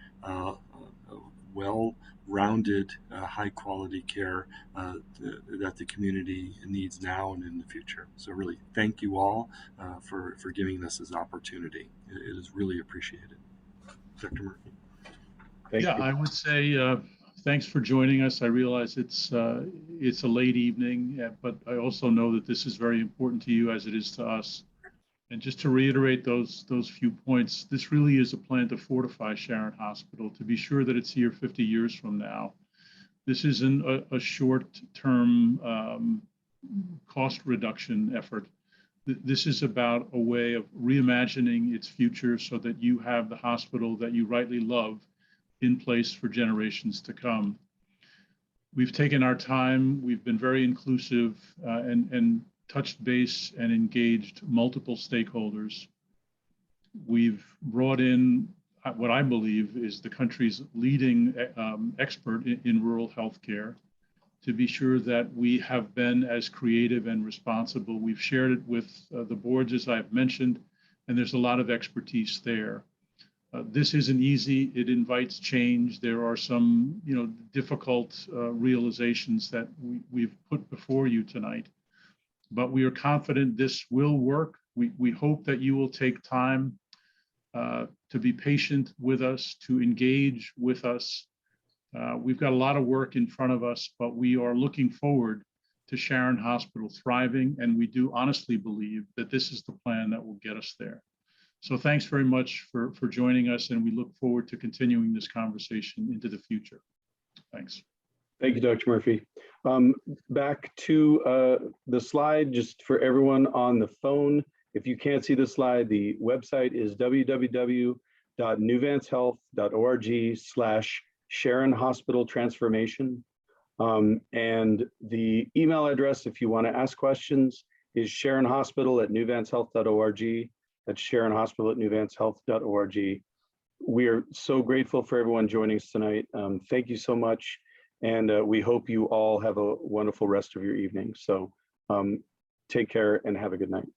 well-rounded, high-quality care that the community needs now and in the future. So really, thank you all for giving us this opportunity. It is really appreciated. Dr. Murphy. Thank you. I would say thanks for joining us. I realize it's a late evening, but I also know that this is very important to you as it is to us. And just to reiterate those few points, this really is a plan to fortify Sharon Hospital, to be sure that it's here 50 years from now. This isn't a short-term cost reduction effort. This is about a way of reimagining its future so that you have the hospital that you rightly love in place for generations to come. We've taken our time. We've been very inclusive and touched base and engaged multiple stakeholders. We've brought in what I believe is the country's leading expert in rural healthcare to be sure that we have been as creative and responsible. We've shared it with the boards, as I've mentioned, and there's a lot of expertise there. This isn't easy. It invites change. There are some, difficult realizations that we've put before you tonight. But we are confident this will work. We hope that you will take time to be patient with us, to engage with us. We've got a lot of work in front of us, but we are looking forward to Sharon Hospital thriving, and we do honestly believe that this is the plan that will get us there. So thanks very much for joining us, and we look forward to continuing this conversation into the future. Thanks. Thank you, Dr. Murphy. Back to the slide, just for everyone on the phone. If you can't see the slide, the website is www.nuvancehealth.org/Sharon Hospital Transformation. And the email address, if you want to ask questions, is sharonhospital@nuvancehealth.org. That's sharonhospital@nuvancehealth.org. We are so grateful for everyone joining us tonight. Thank you so much. And we hope you all have a wonderful rest of your evening. So take care and have a good night.